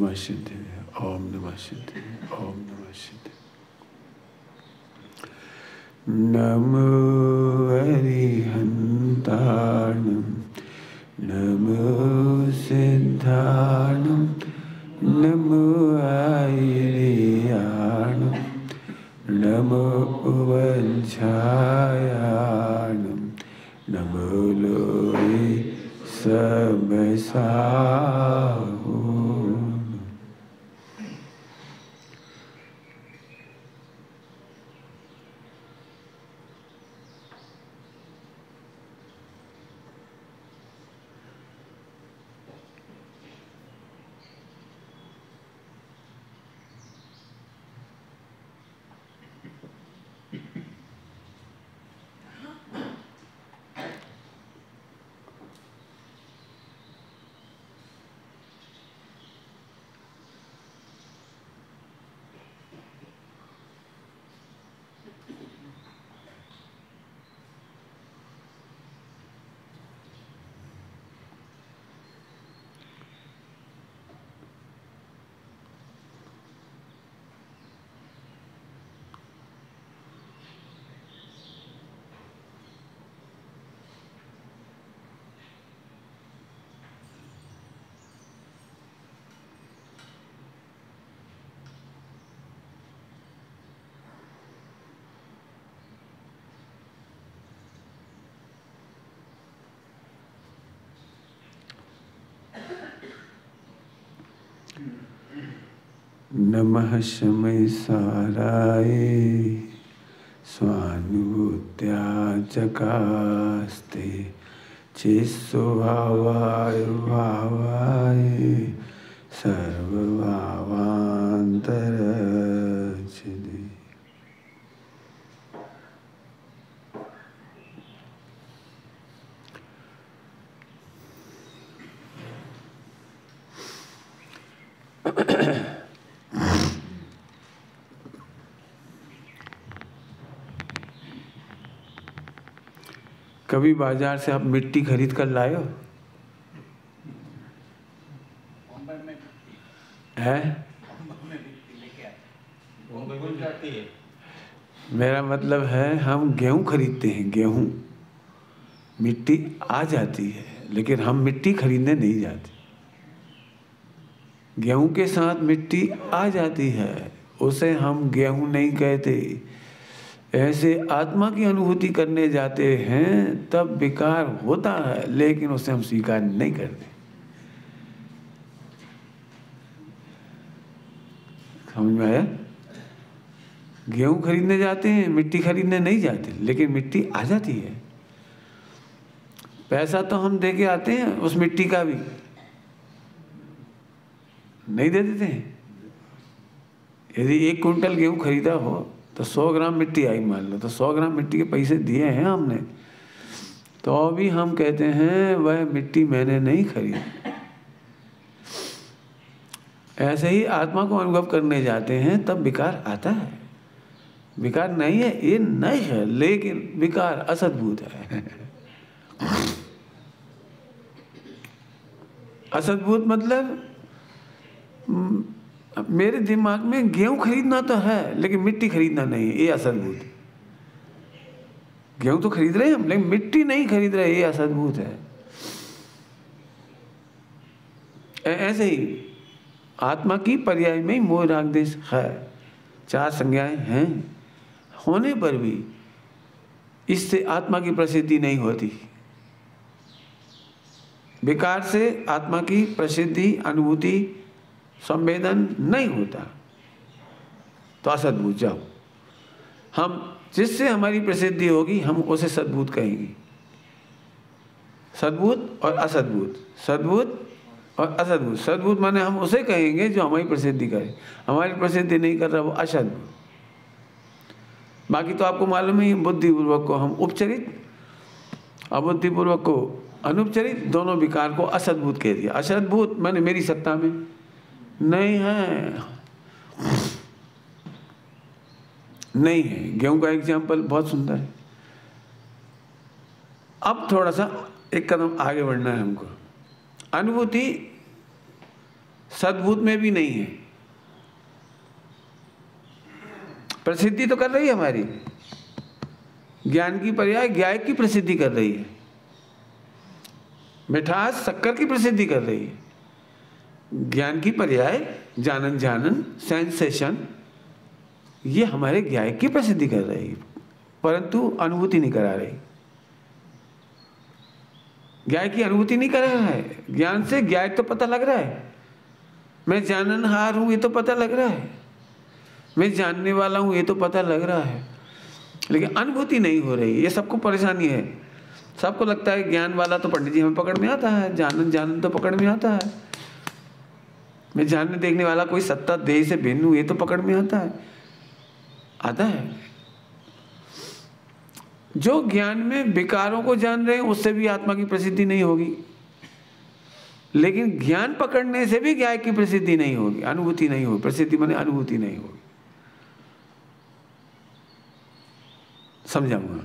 नमः शिवाय, ओम नमः शिवाय, ओम नमः शिवाय। नमो अरिहन्ताणं, नमो सिद्धाणं, नमो आयर्याणं, नमो वज्रायाणं, नमो लोये सबसाहु। नमः शमय साराय स्वानुभूत्या चकास्ते चिस्वभावाय भावाय सर्वभावान्तरचिदे। कभी बाजार से आप मिट्टी खरीद कर लाए हो? है? मेरा मतलब है हम गेहूं खरीदते हैं, गेहूं मिट्टी आ जाती है, लेकिन हम मिट्टी खरीदने नहीं जाते। गेहूं के साथ मिट्टी आ जाती है, उसे हम गेहूं नहीं कहते। ऐसे आत्मा की अनुभूति करने जाते हैं तब विकार होता है, लेकिन उसे हम स्वीकार नहीं करते। समझ में आया? गेहूं खरीदने जाते हैं, मिट्टी खरीदने नहीं जाते, लेकिन मिट्टी आ जाती है। पैसा तो हम दे के आते हैं, उस मिट्टी का भी नहीं दे देते हैं। यदि 1 कुंटल गेहूं खरीदा हो तो 100 ग्राम मिट्टी आई मान लो, तो 100 ग्राम मिट्टी के पैसे दिए हैं हमने, तो अभी हम कहते हैं वह मिट्टी मैंने नहीं खरीदी। ऐसे ही आत्मा को अनुभव करने जाते हैं तब विकार आता है। विकार नहीं है, ये नहीं है, लेकिन विकार असद्भूत है। असद्भूत मतलब मेरे दिमाग में गेहूं खरीदना तो है, लेकिन मिट्टी खरीदना नहीं है, ये असद्भूत। गेहूं तो खरीद रहे हैं हम, लेकिन मिट्टी नहीं खरीद रहे, ये असद्भूत है। ऐसे ही आत्मा की पर्याय में मोह राग देश है, 4 संज्ञाएं हैं, होने पर भी इससे आत्मा की प्रसिद्धि नहीं होती। विकार से आत्मा की प्रसिद्धि, अनुभूति, संवेदन नहीं होता, तो असद्भूत जाओ। हम जिससे हमारी प्रसिद्धि होगी हम उसे सद्भूत कहेंगे। सद्भूत और असद्भूत, सद्भूत और असद्भूत। सद्भूत माने हम उसे कहेंगे जो हमारी प्रसिद्धि करे, हमारी प्रसिद्धि नहीं कर रहा वो असद्भूत। बाकी तो आपको मालूम है, बुद्धिपूर्वक को हम उपचरित, अबुद्धिपूर्वक को अनुपचरित, दोनों विकार को असद्भूत कह दिया। असद्भूत माने मेरी सत्ता में नहीं है, नहीं है। गेहूं का एग्जाम्पल बहुत सुंदर है। अब थोड़ा सा एक कदम आगे बढ़ना है हमको। अनुभूति सद्भूत में भी नहीं है। प्रसिद्धि तो कर रही है हमारी, ज्ञान की पर्याय ज्ञायक की प्रसिद्धि कर रही है, मिठास शक्कर की प्रसिद्धि कर रही है, ज्ञान की पर्याय जानन जानन सेंसेशन ये हमारे ज्ञायक की प्रसिद्धि कर रही है, परंतु अनुभूति नहीं करा रही। ज्ञायक की अनुभूति नहीं कर रहा है। ज्ञान से ज्ञायक तो पता लग रहा है, मैं जाननहार हूं ये तो पता लग रहा है, मैं जानने वाला हूं ये तो पता लग रहा है, लेकिन अनुभूति नहीं हो रही। ये सबको परेशानी है। सबको लगता है ज्ञान वाला तो पंडित जी हमें पकड़ में आता है, जानन जानन तो पकड़ में आता है, मैं जानने देखने वाला कोई सत्ता देह से भिन्न हूं ये तो पकड़ में आता है। जो ज्ञान में विकारों को जान रहे हैं उससे भी आत्मा की प्रसिद्धि नहीं होगी, लेकिन ज्ञान पकड़ने से भी ज्ञान की प्रसिद्धि नहीं होगी, अनुभूति नहीं होगी। प्रसिद्धि माने अनुभूति नहीं होगी। समझाऊंगा,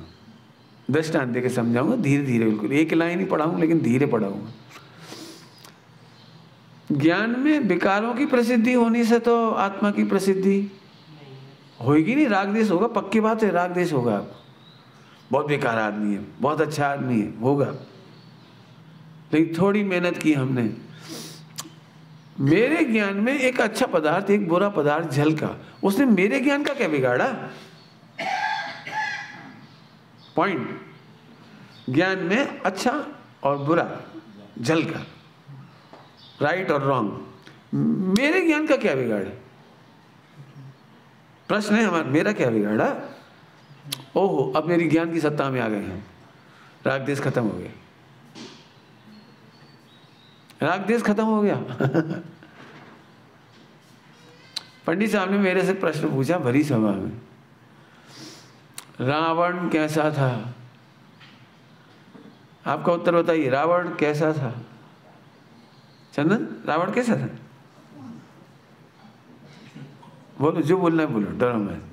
दृष्टांत देके समझाऊंगा, धीरे धीरे, बिल्कुल एक लाइन ही पढ़ाऊंगा लेकिन धीरे पढ़ाऊंगा। ज्ञान में विकारों की प्रसिद्धि होने से तो आत्मा की प्रसिद्धि होगी नहीं, राग देश होगा, पक्की बात है, राग देश होगा। बहुत बेकार आदमी है, बहुत अच्छा आदमी है, होगा, लेकिन थोड़ी मेहनत की हमने। मेरे ज्ञान में एक अच्छा पदार्थ एक बुरा पदार्थ झलका, उसने मेरे ज्ञान का क्या बिगाड़ा? पॉइंट, ज्ञान में अच्छा और बुरा झलका, राइट और रॉन्ग, मेरे ज्ञान का क्या बिगाड़ा? प्रश्न है हमारा, मेरा क्या बिगाड़ा? ओहो, अब मेरी ज्ञान की सत्ता में आ गए हम, राग देश खत्म हो गया, राग देश खत्म हो गया। पंडित साहब ने मेरे से प्रश्न पूछा भरी सभा में, रावण कैसा था? आपका उत्तर बताइए, रावण कैसा था? चंदन, रावण कैसा था? बोलो, जो बोलना है बोलो, डरो मत।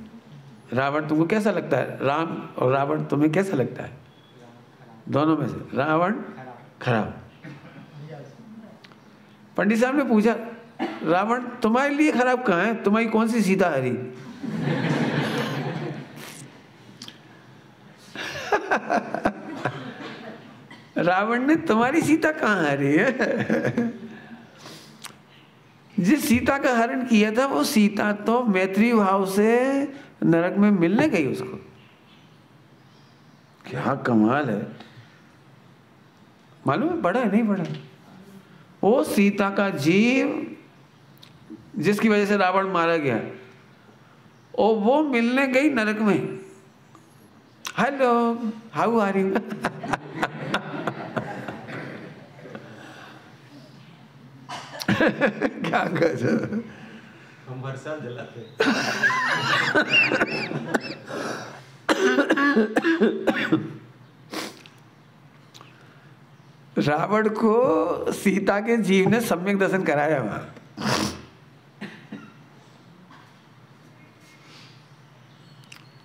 रावण तुमको कैसा लगता है? राम और रावण तुम्हें कैसा लगता है? दोनों में से रावण खराब। पंडित साहब ने पूछा, रावण तुम्हारे लिए खराब कहाँ है? तुम्हारी कौन सी सीता हरी? रावण ने तुम्हारी सीता कहाँ हरी है? जिस सीता का हरण किया था वो सीता तो मैत्री भाव से नरक में मिलने गई उसको। क्या कमाल है, मालूम है? पढ़ा है नहीं पढ़ा? वो सीता का जीव जिसकी वजह से रावण मारा गया, और वो मिलने गई नरक में। Hello, how are you? क्या कर, हम हर साल जलाते हैं। रावण को सीता के जीव ने सम्यक दर्शन कराया वहां।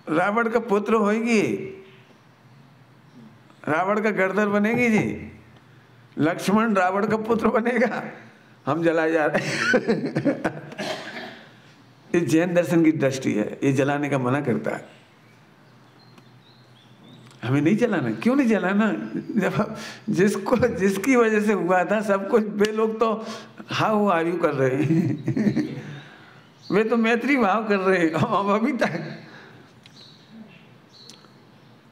रावण का पुत्र होगी, रावण का गर्दन बनेगी जी, लक्ष्मण रावण का पुत्र बनेगा, हम जलाए जा रहे हैं। ये जैन दर्शन की दृष्टि है, ये जलाने का मना करता है। हमें नहीं जलाना। क्यों नहीं जलाना? जब जिसकी वजह से हुआ था सब कुछ, वे लोग तो हाउ आर यू कर रहे हैं। वे तो मैत्री भाव कर रहे हैं हम अभी तक।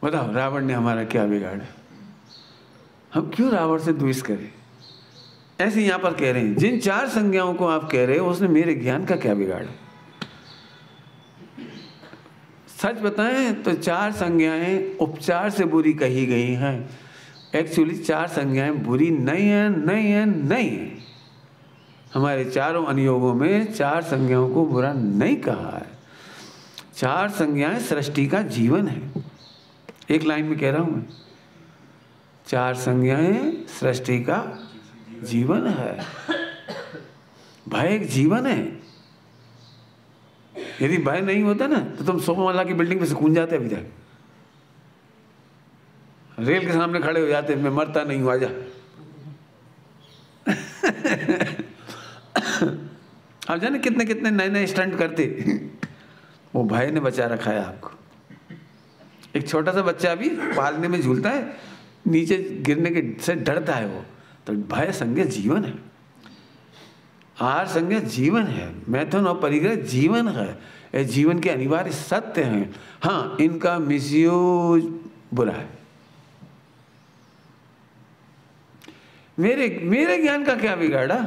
बताओ, रावण ने हमारा क्या बिगाड़ा? हम क्यों रावण से द्वेष करें? ऐसे यहाँ पर कह रहे हैं, जिन चार संज्ञाओं को आप कह रहे हो उसने मेरे ज्ञान का क्या बिगाड़ा? सच बताएं तो चार संज्ञाएं उपचार से बुरी कही गई हैं। एक्चुअली चार संज्ञाएं बुरी नहीं है, नहीं है, नहीं है। हमारे चारों अनुयोगों में चार संज्ञाओं को बुरा नहीं कहा है। चार संज्ञाएं सृष्टि का जीवन है। एक लाइन में कह रहा हूं मैं, चार संज्ञाएं सृष्टि का जीवन है। भय एक जीवन है। यदि भय नहीं होता ना तो तुम 100 माला की बिल्डिंग में से कूद जाते अभी तक। रेल के सामने खड़े हो जाते, मैं मरता नहीं हूं, आजा। आप जाने कितने कितने नए नए स्टंट करते, वो भय ने बचा रखा है आपको। एक छोटा सा बच्चा अभी पालने में झूलता है, नीचे गिरने के से डरता है वो, तो भय संज्ञा जीवन है, आहार संज्ञा जीवन है, मैथुन और परिग्रह जीवन है, ये जीवन के अनिवार्य सत्य हैं। हाँ, इनका मिसयूज बुरा है। मेरे ज्ञान का क्या बिगाड़ा?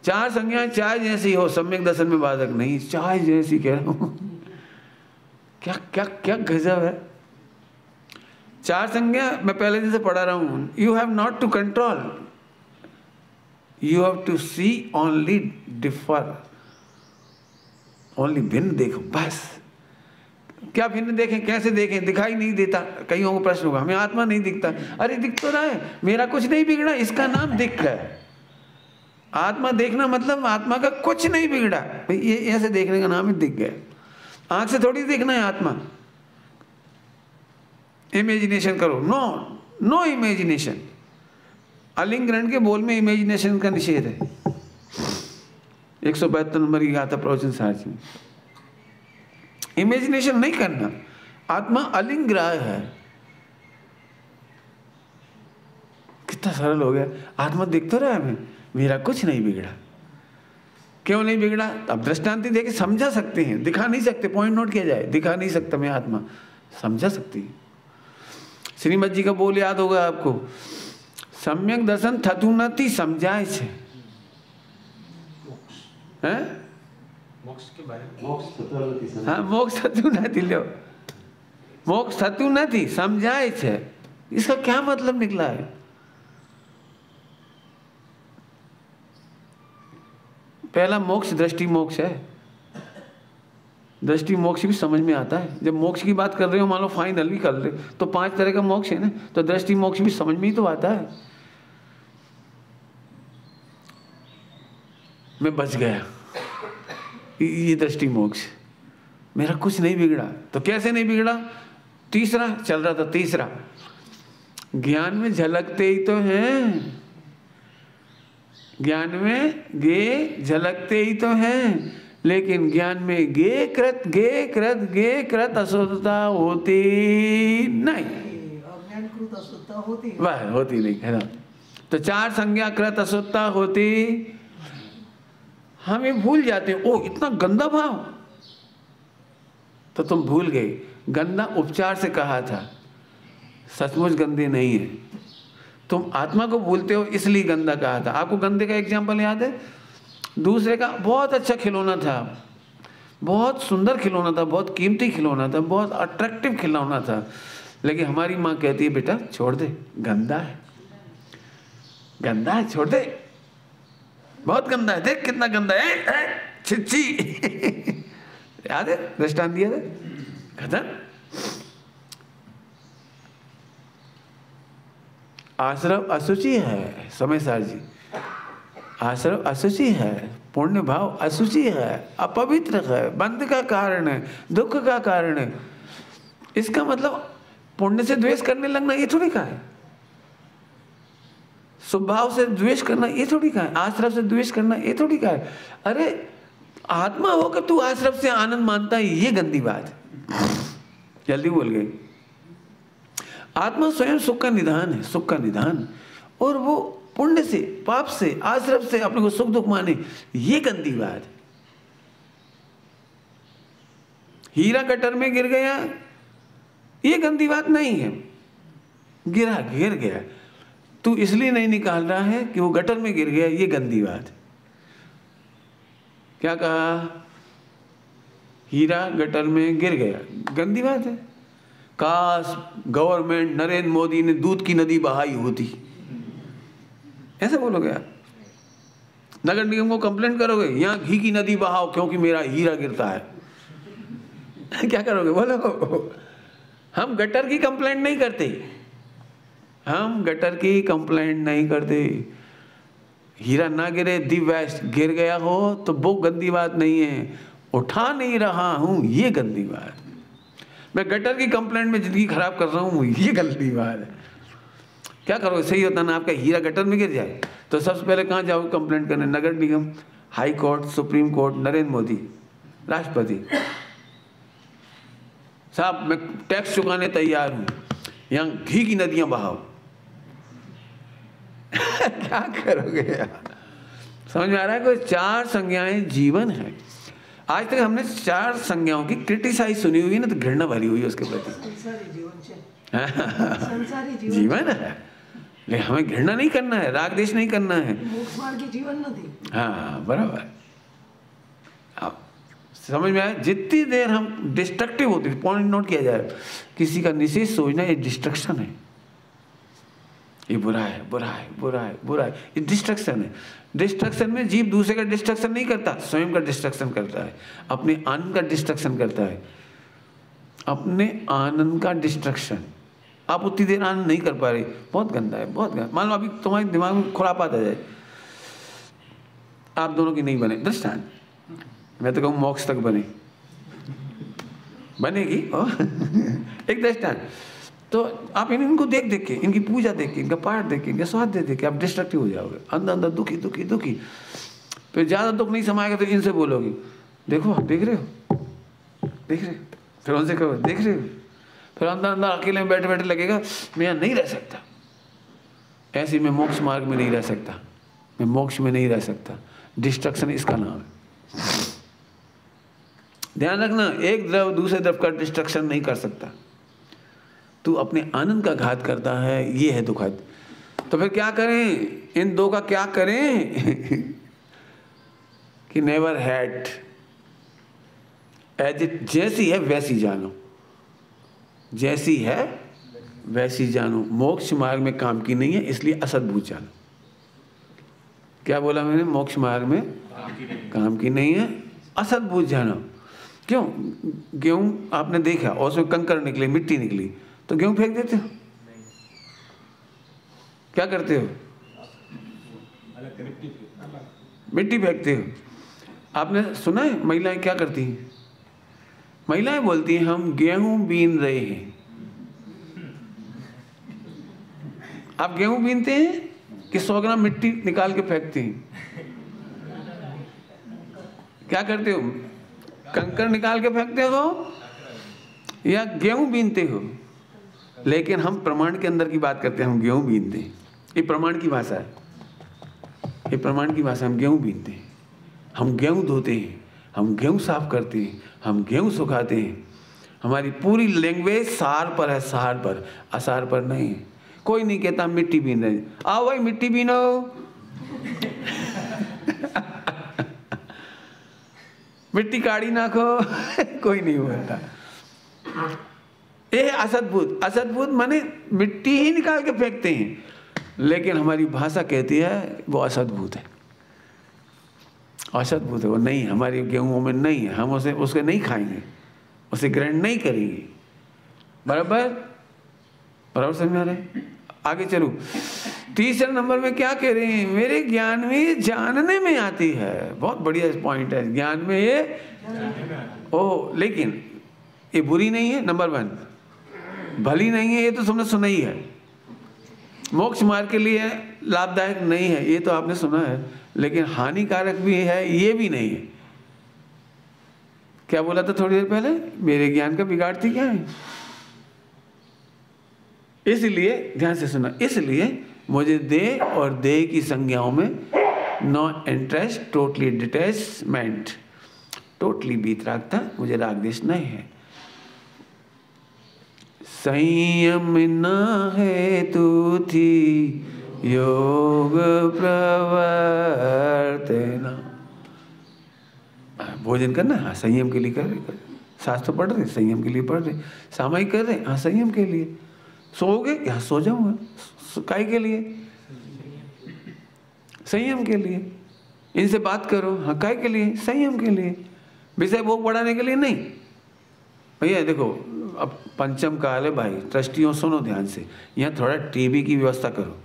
चार संज्ञाएं चाय जैसी हो, सम्यक दर्शन में बाधक नहीं, चाय जैसी कह रहा हूं। क्या क्या क्या गजब है। चार संज्ञा मैं पहले दिन से पढ़ा रहा हूं। You have not to control, you have to see only differ, only भिन्न देखो बस। क्या भिन्न देखें, कैसे देखें? दिखाई नहीं देता। कईयों को प्रश्न होगा, हमें आत्मा नहीं दिखता। अरे दिख तो रहा है, मेरा कुछ नहीं बिगड़ा, इसका नाम दिख है। आत्मा देखना मतलब आत्मा का कुछ नहीं बिगड़ा, भाई ये ऐसे देखने का नाम ही दिख गया। आंख से थोड़ी देखना है आत्मा। इमेजिनेशन करो, नो इमेजिनेशन। अलिंग ग्रहण के बोल में इमेजिनेशन का निषेध है। 172 नंबर की गाथा प्रवचन सारची में इमेजिनेशन नहीं करना। आत्मा अलिंग ग्राह्य है। कितना सरल हो गया। आत्मा दिख तो रहा है हमें, मेरा कुछ नहीं बिगड़ा। क्यों नहीं बिगड़ा? अब दृष्टांति देके समझा सकते हैं, दिखा नहीं सकते। पॉइंट नोट किया जाए, दिखा नहीं सकता मैं आत्मा, समझा सकती है। श्रीमद जी का बोल याद होगा आपको, सम्यक दर्शन थतु नति समझाए छे। मोक्ष के बारे में, हाँ, मोक्ष थतु नति लो, मोक्ष थतु नति समझाए छे। इसका क्या मतलब निकला है? पहला मोक्ष दृष्टि मोक्ष है। दृष्टि मोक्ष भी समझ में आता है। जब मोक्ष की बात कर रहे हो, मान लो फाइनल भी कर रहे तो 5 तरह का मोक्ष है ना, तो दृष्टि मोक्ष भी समझ में ही तो आता है। मैं बच गया, ये दृष्टि मोक्ष, मेरा कुछ नहीं बिगड़ा। तो कैसे नहीं बिगड़ा? तीसरा चल रहा था। तीसरा, ज्ञान में झलकते ही तो हैं, ज्ञान में गे झलकते ही तो हैं, लेकिन ज्ञान में गे कृत अशुद्धता होती नहीं। अज्ञानकृत अशुद्धता होती वह होती नहीं है ना। तो चार संज्ञा कृत अशुद्धता होती, हम ये भूल जाते हैं। ओ इतना गंदा भाव, तो तुम भूल गए। गंदा उपचार से कहा था, सचमुच गंदे नहीं है। तुम आत्मा को भूलते हो इसलिए गंदा कहा था। आपको गंदे का एग्जाम्पल याद है? दूसरे का बहुत अच्छा खिलौना था, बहुत सुंदर खिलौना था, बहुत कीमती खिलौना था, बहुत अट्रैक्टिव खिलौना था, लेकिन हमारी माँ कहती है बेटा छोड़ दे, गंदा है, गंदा है, छोड़ दे, बहुत गंदा है, देख कितना गंदा है, छिच्ची। याद है? दृष्टांत दिया था, खत्म। आश्रम अशुचि है, समय सार जी, आश्रम अशुचि है, पुण्य भाव अशुचि है, अपवित्र है, बंध का कारण है, दुख का कारण है। इसका मतलब पुण्य से द्वेष करने लगना ये थोड़ी का है, स्वभाव से द्वेष करना ये थोड़ी का है, आश्रम से द्वेष करना ये थोड़ी का है। अरे आत्मा होकर तू आश्रम से आनंद मानता है, ये गंदी बात है। जल्दी बोल गए। आत्मा स्वयं सुख का निधान है, सुख का निधान, और वो पुण्य से, पाप से, आश्रम से अपने को सुख दुख माने, ये गंदी बात। हीरा गटर में गिर गया, ये गंदी बात नहीं है। गिरा, गिर गया, तू इसलिए नहीं निकाल रहा है कि वो गटर में गिर गया, ये गंदी बात। क्या कहा? हीरा गटर में गिर गया, गंदी बात है। काश गवर्नमेंट नरेंद्र मोदी ने दूध की नदी बहाई होती, ऐसे बोलोगे आप? नगर निगम को कंप्लेंट करोगे, यहाँ घी की नदी बहाओ क्योंकि मेरा हीरा गिरता है। क्या करोगे बोलो? हम गटर की कंप्लेंट नहीं करते, हम गटर की कंप्लेंट नहीं करते। हीरा ना गिरे, दी वेस्ट गिर गया हो तो वो गंदी बात नहीं है, उठा नहीं रहा हूं ये गंदी बात। मैं गटर की कंप्लेंट में जिंदगी खराब कर रहा हूं, ये गंदी बात है। क्या करोगे? सही होता ना आपका हीरा गटर में गिर जाए तो सबसे पहले कहाँ जाओगे कंप्लेंट करने? नगर निगम, high court, supreme court, Narendra Modi, राष्ट्रपति साहब मैं टैक्स चुकाने तैयार हूँ, यहाँ घी की नदियाँ बहाओ। क्या करोगे यार? समझ में आ रहा है? कोई 4 संज्ञाएं जीवन है। आज तक हमने 4 संज्ञाओं की क्रिटिसाइज सुनी हुई है ना, तो घृणा भरी हुई है उसके प्रति। संसारी जीवन जीवन है, लेकिन हमें घृणा नहीं करना है, राग देश नहीं करना है। मोक्ष मार्ग की जीवन नहीं। हाँ बराबर। आप समझ में आया? जितनी देर हम डिस्ट्रक्टिव होती है, पॉइंट नोट किया जाए, किसी का निषेध सोचना ये डिस्ट्रक्शन है। ये बुरा है, बुरा है, बुरा है, बुरा है, ये डिस्ट्रक्शन है। डिस्ट्रक्शन में जीव दूसरे का डिस्ट्रक्शन नहीं करता, स्वयं का डिस्ट्रक्शन करता है, अपने आनंद का डिस्ट्रक्शन करता है, अपने आनंद का डिस्ट्रक्शन। आप उतनी देर आनंद नहीं कर पा रहे, बहुत गंदा है, बहुत गंदा। मान लो अभी तुम्हारे दिमाग में खुरापात आ जाए, आप दोनों की नहीं बने दृष्टांत, मैं तो कहूँ मोक्ष तक बने, बनेगी एक दृष्टांत। तो आप इनको देख देख के, इनकी पूजा देख के, इनका पाठ देख के, इनका स्वाद देख के आप डिस्ट्रक्टिव हो जाओगे, अंदर अंदर दुखी दुखी दुखी। फिर ज़्यादा दुख नहीं समाएगा तो इनसे बोलोगे, देखो देख रहे हो, देख रहे हो। फिर उनसे कहो, देख रहे हो। फिर अंदर अंदर अकेले में बैठे बैठे लगेगा मैं यहाँ नहीं रह सकता, ऐसे मैं मोक्ष मार्ग में नहीं रह सकता, मैं मोक्ष में नहीं रह सकता। डिस्ट्रक्शन इसका नाम है। ध्यान रखना, एक द्रव दूसरे द्रव का डिस्ट्रक्शन नहीं कर सकता, तू अपने आनंद का घात करता है, ये है दुखद। तो फिर क्या करें? इन दो का क्या करें? कि नेवर हैड, एज इट, जैसी है वैसी जानो, जैसी है वैसी जानो। मोक्ष मार्ग में काम की नहीं है, इसलिए असद्भूत जानो। क्या बोला मैंने? मोक्ष मार्ग में काम की नहीं है, असद्भूत जानो। क्यों? गेहूं आपने देखा और उसमें कंकर निकले, मिट्टी निकली, तो गेहूं फेंक देते हो? क्या करते हो? मिट्टी फेंकते हो। आपने सुना है महिलाएं क्या करती हैं? महिलाएं बोलती हैं हम गेहूं बीन रहे हैं। आप गेहूं बीनते हैं कि 100 ग्राम मिट्टी निकाल के फेंकते हैं? क्या करते हो? कंकड़ निकाल के फेंकते हो या गेहूं बीनते हो? लेकिन हम प्रमाण के अंदर की बात करते हैं, हम गेहूं बीनते हैं। ये प्रमाण की भाषा है, ये प्रमाण की भाषा। हम गेहूं बीनते हैं, हम गेहूं धोते हैं, हम गेहूं साफ करते हैं, हम गेहूं सुखाते हैं। हमारी पूरी लैंग्वेज सार पर है, सार पर, असार पर नहीं है। कोई नहीं कहता मिट्टी बीन रहे, आओ भाई मिट्टी बीनो। मिट्टी काढ़ी नाखो। कोई नहीं बोलता। ये असद्भुत, असद्भुत माने मिट्टी ही निकाल के फेंकते हैं, लेकिन हमारी भाषा कहती है वो असद्भुत है, असद्भुत है वो। नहीं, हमारी गेहूं में नहीं है, हम उसे उसके नहीं खाएंगे, उसे ग्रहण नहीं करेंगे। बराबर बराबर समझ आ रहे? आगे चलो। तीसरे नंबर में क्या कह रहे हैं? मेरे ज्ञान में ये जानने में आती है। बहुत बढ़िया पॉइंट है, ज्ञान में ये ओ, लेकिन ये बुरी नहीं है, नंबर 1 भली नहीं है, ये तो तुमने सुना ही है। मोक्ष मार्ग के लिए लाभदायक नहीं है, ये तो आपने सुना है, लेकिन हानिकारक भी है, ये भी नहीं है। क्या बोला था थोड़ी देर पहले? मेरे ज्ञान का बिगाड़ती क्या है? इसलिए ध्यान से सुना, इसलिए मुझे दे और दे की संज्ञाओं में no interest, totally detachment, totally वीतरागता, मुझे राग देश नहीं है। संयम न है तू थी योग प्रवर्तना। भोजन करना, हाँ संयम के लिए कर रहे, शास्त्र पढ़ रहे संयम के लिए पढ़ रहे, सामायिक कर रहे, हाँ संयम के लिए। सोओगे, यहाँ सो जाऊंगा, काय के लिए? संयम के लिए। इनसे बात करो, हाँ काय के लिए? संयम के लिए। विषय भोग बढ़ाने के लिए नहीं। भैया देखो, अब पंचम काल है भाई, ट्रस्टियों सुनो ध्यान से, यहाँ थोड़ा टीवी की व्यवस्था करो,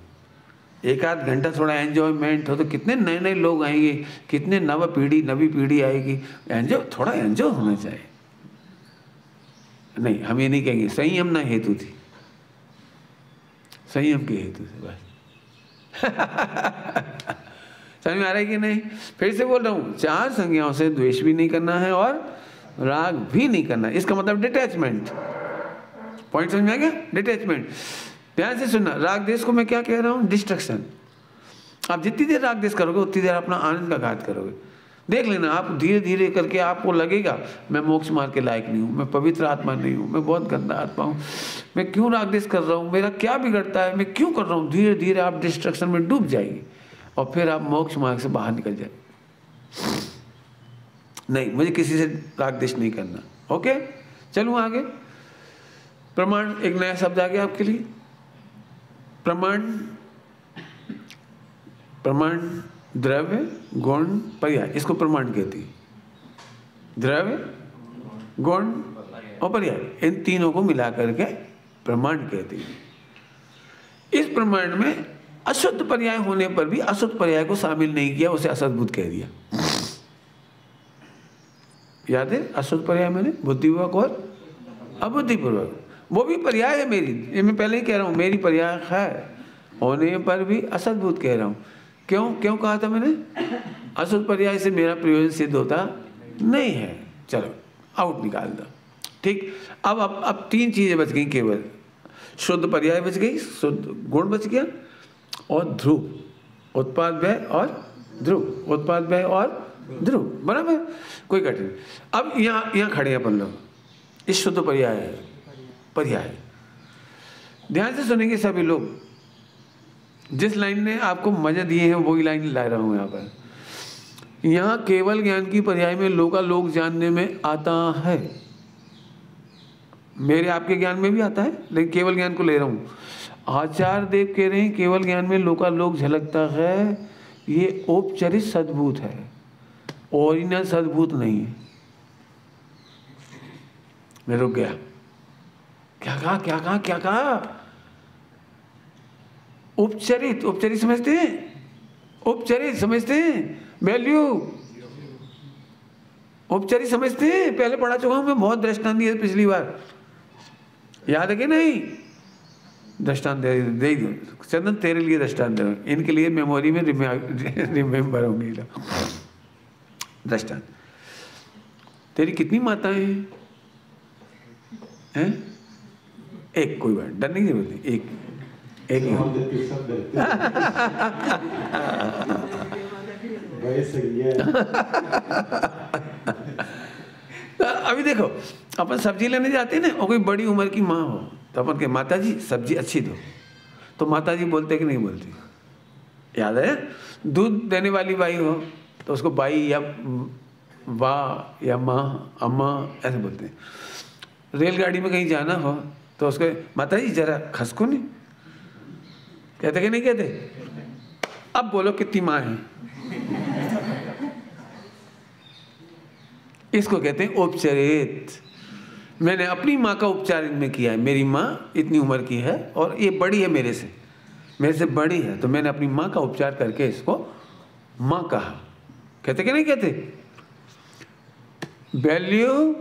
1-8 घंटा थोड़ा एंजॉयमेंट हो, तो कितने नए नए लोग आएंगे, कितने नवी पीढ़ी आएगी। थोड़ा एंजॉय होना चाहिए। नहीं, हम ये नहीं कहेंगे संयम ना हेतु थी, संयम के हेतु से बस। समझ में आ रहा है कि नहीं? फिर से बोल रहा हूँ, 4 संज्ञाओं से द्वेष भी नहीं करना है और राग भी नहीं करना। इसका मतलब डिटैचमेंट। पॉइंट समझ में आ गया? डिटैचमेंट। ध्यान से सुनना, राग देश को मैं क्या कह रहा हूँ? डिस्ट्रक्शन। आप जितनी देर राग देश करोगे उतनी देर अपना आनंद का घात करोगे। देख लेना, आप धीरे धीरे करके आपको लगेगा मैं मोक्ष मार्ग के लायक नहीं हूँ, मैं पवित्र आत्मा नहीं हूँ, मैं बहुत गंदा आत्मा हूँ, मैं क्यों राग देश कर रहा हूँ, मेरा क्या बिगड़ता है, मैं क्यों कर रहा हूँ। धीरे धीरे आप डिस्ट्रक्शन में डूब जाएंगे और फिर आप मोक्ष मार्ग से बाहर निकल जाएंगे। नहीं, मुझे किसी से राग देश नहीं करना। ओके, चलूँ आगे। प्रमाण, एक नया शब्द आ गया आपके लिए, प्रमाण। प्रमाण द्रव्य, गुण, पर्याय, इसको प्रमाण कहती है। द्रव्य, गुण और पर्याय, इन तीनों को मिला करके प्रमाण कहती है। इस प्रमाण में अशुद्ध पर्याय होने पर भी अशुद्ध पर्याय को शामिल नहीं किया, उसे असद्भुत कह दिया। याद है? अशुद्ध पर्याय मैंने बुद्धिपूर्वक और अबुद्धिपूर्वक, वो भी पर्याय है मेरी, ये मैं पहले ही कह रहा हूँ, मेरी पर्याय है होने पर भी असद्भुत कह रहा हूँ। क्यों कहा था मैंने? अशुद्ध पर्याय से मेरा प्रयोजन सिद्ध होता नहीं है। चलो आउट निकाल दो। ठीक, अब 3 चीजें बच गई केवल। शुद्ध पर्याय बच गई, शुद्ध गुण बच गया और ध्रुव, उत्पाद व्यय और ध्रुव, उत्पाद व्यय और ध्रुव, बराबर, कोई कठिन। अब यहाँ खड़े हैं अपन लोग, इस शुद्ध पर्याय है, पर्याय ध्यान से सुनेंगे सभी लोग। जिस लाइन ने आपको मजा दिए हैं वही लाइन ला रहा हूं यहाँ पर। यहाँ केवल ज्ञान की पर्याय में लोकालोक जानने में आता है, मेरे आपके ज्ञान में भी आता है, लेकिन केवल ज्ञान को ले रहा हूं। आचार्य देव कह रहे हैं केवल ज्ञान में लोकालोक झलकता है, ये औपचारिक सद्भूत है, ओरिजिनल सद्भूत नहीं है। मैं रुक गया। क्या कहा? उपचरित, उपचरित समझते हैं? उपचरित समझते हैं? वैल्यू उपचरित समझते हैं? पहले पढ़ा चुका हूं मैं, बहुत दृष्टांत दिए पिछली बार, याद है कि नहीं? दृष्टांत दे दो चंदन, तेरे लिए दृष्टांत दे रहा हूं, इनके लिए मेमोरी में रिमेम्बर होंगे। दृष्टांत, तेरी कितनी माताएं हैं? एक, कोई बात डरने की जरूरत नहीं, एक अभी देखो, अपन सब्जी लेने जाते हैं ना, और कोई बड़ी उम्र की माँ हो तो अपन के माता जी सब्जी अच्छी दो, तो माता जी बोलते कि नहीं बोलती? याद है? दूध देने वाली बाई हो तो उसको बाई या वाह या माँ, अम्मा ऐसे बोलते हैं। रेलगाड़ी में कहीं जाना हो तो उसके माता जी जरा खसको नहीं, कहते कि नहीं कहते? अब बोलो कितनी माँ है? इसको कहते हैं उपचरित। मैंने अपनी माँ का उपचार इनमें किया है। मेरी माँ इतनी उम्र की है और ये बड़ी है मेरे से बड़ी है, तो मैंने अपनी माँ का उपचार करके इसको माँ कहा। कहते कि नहीं कहते? वैल्यू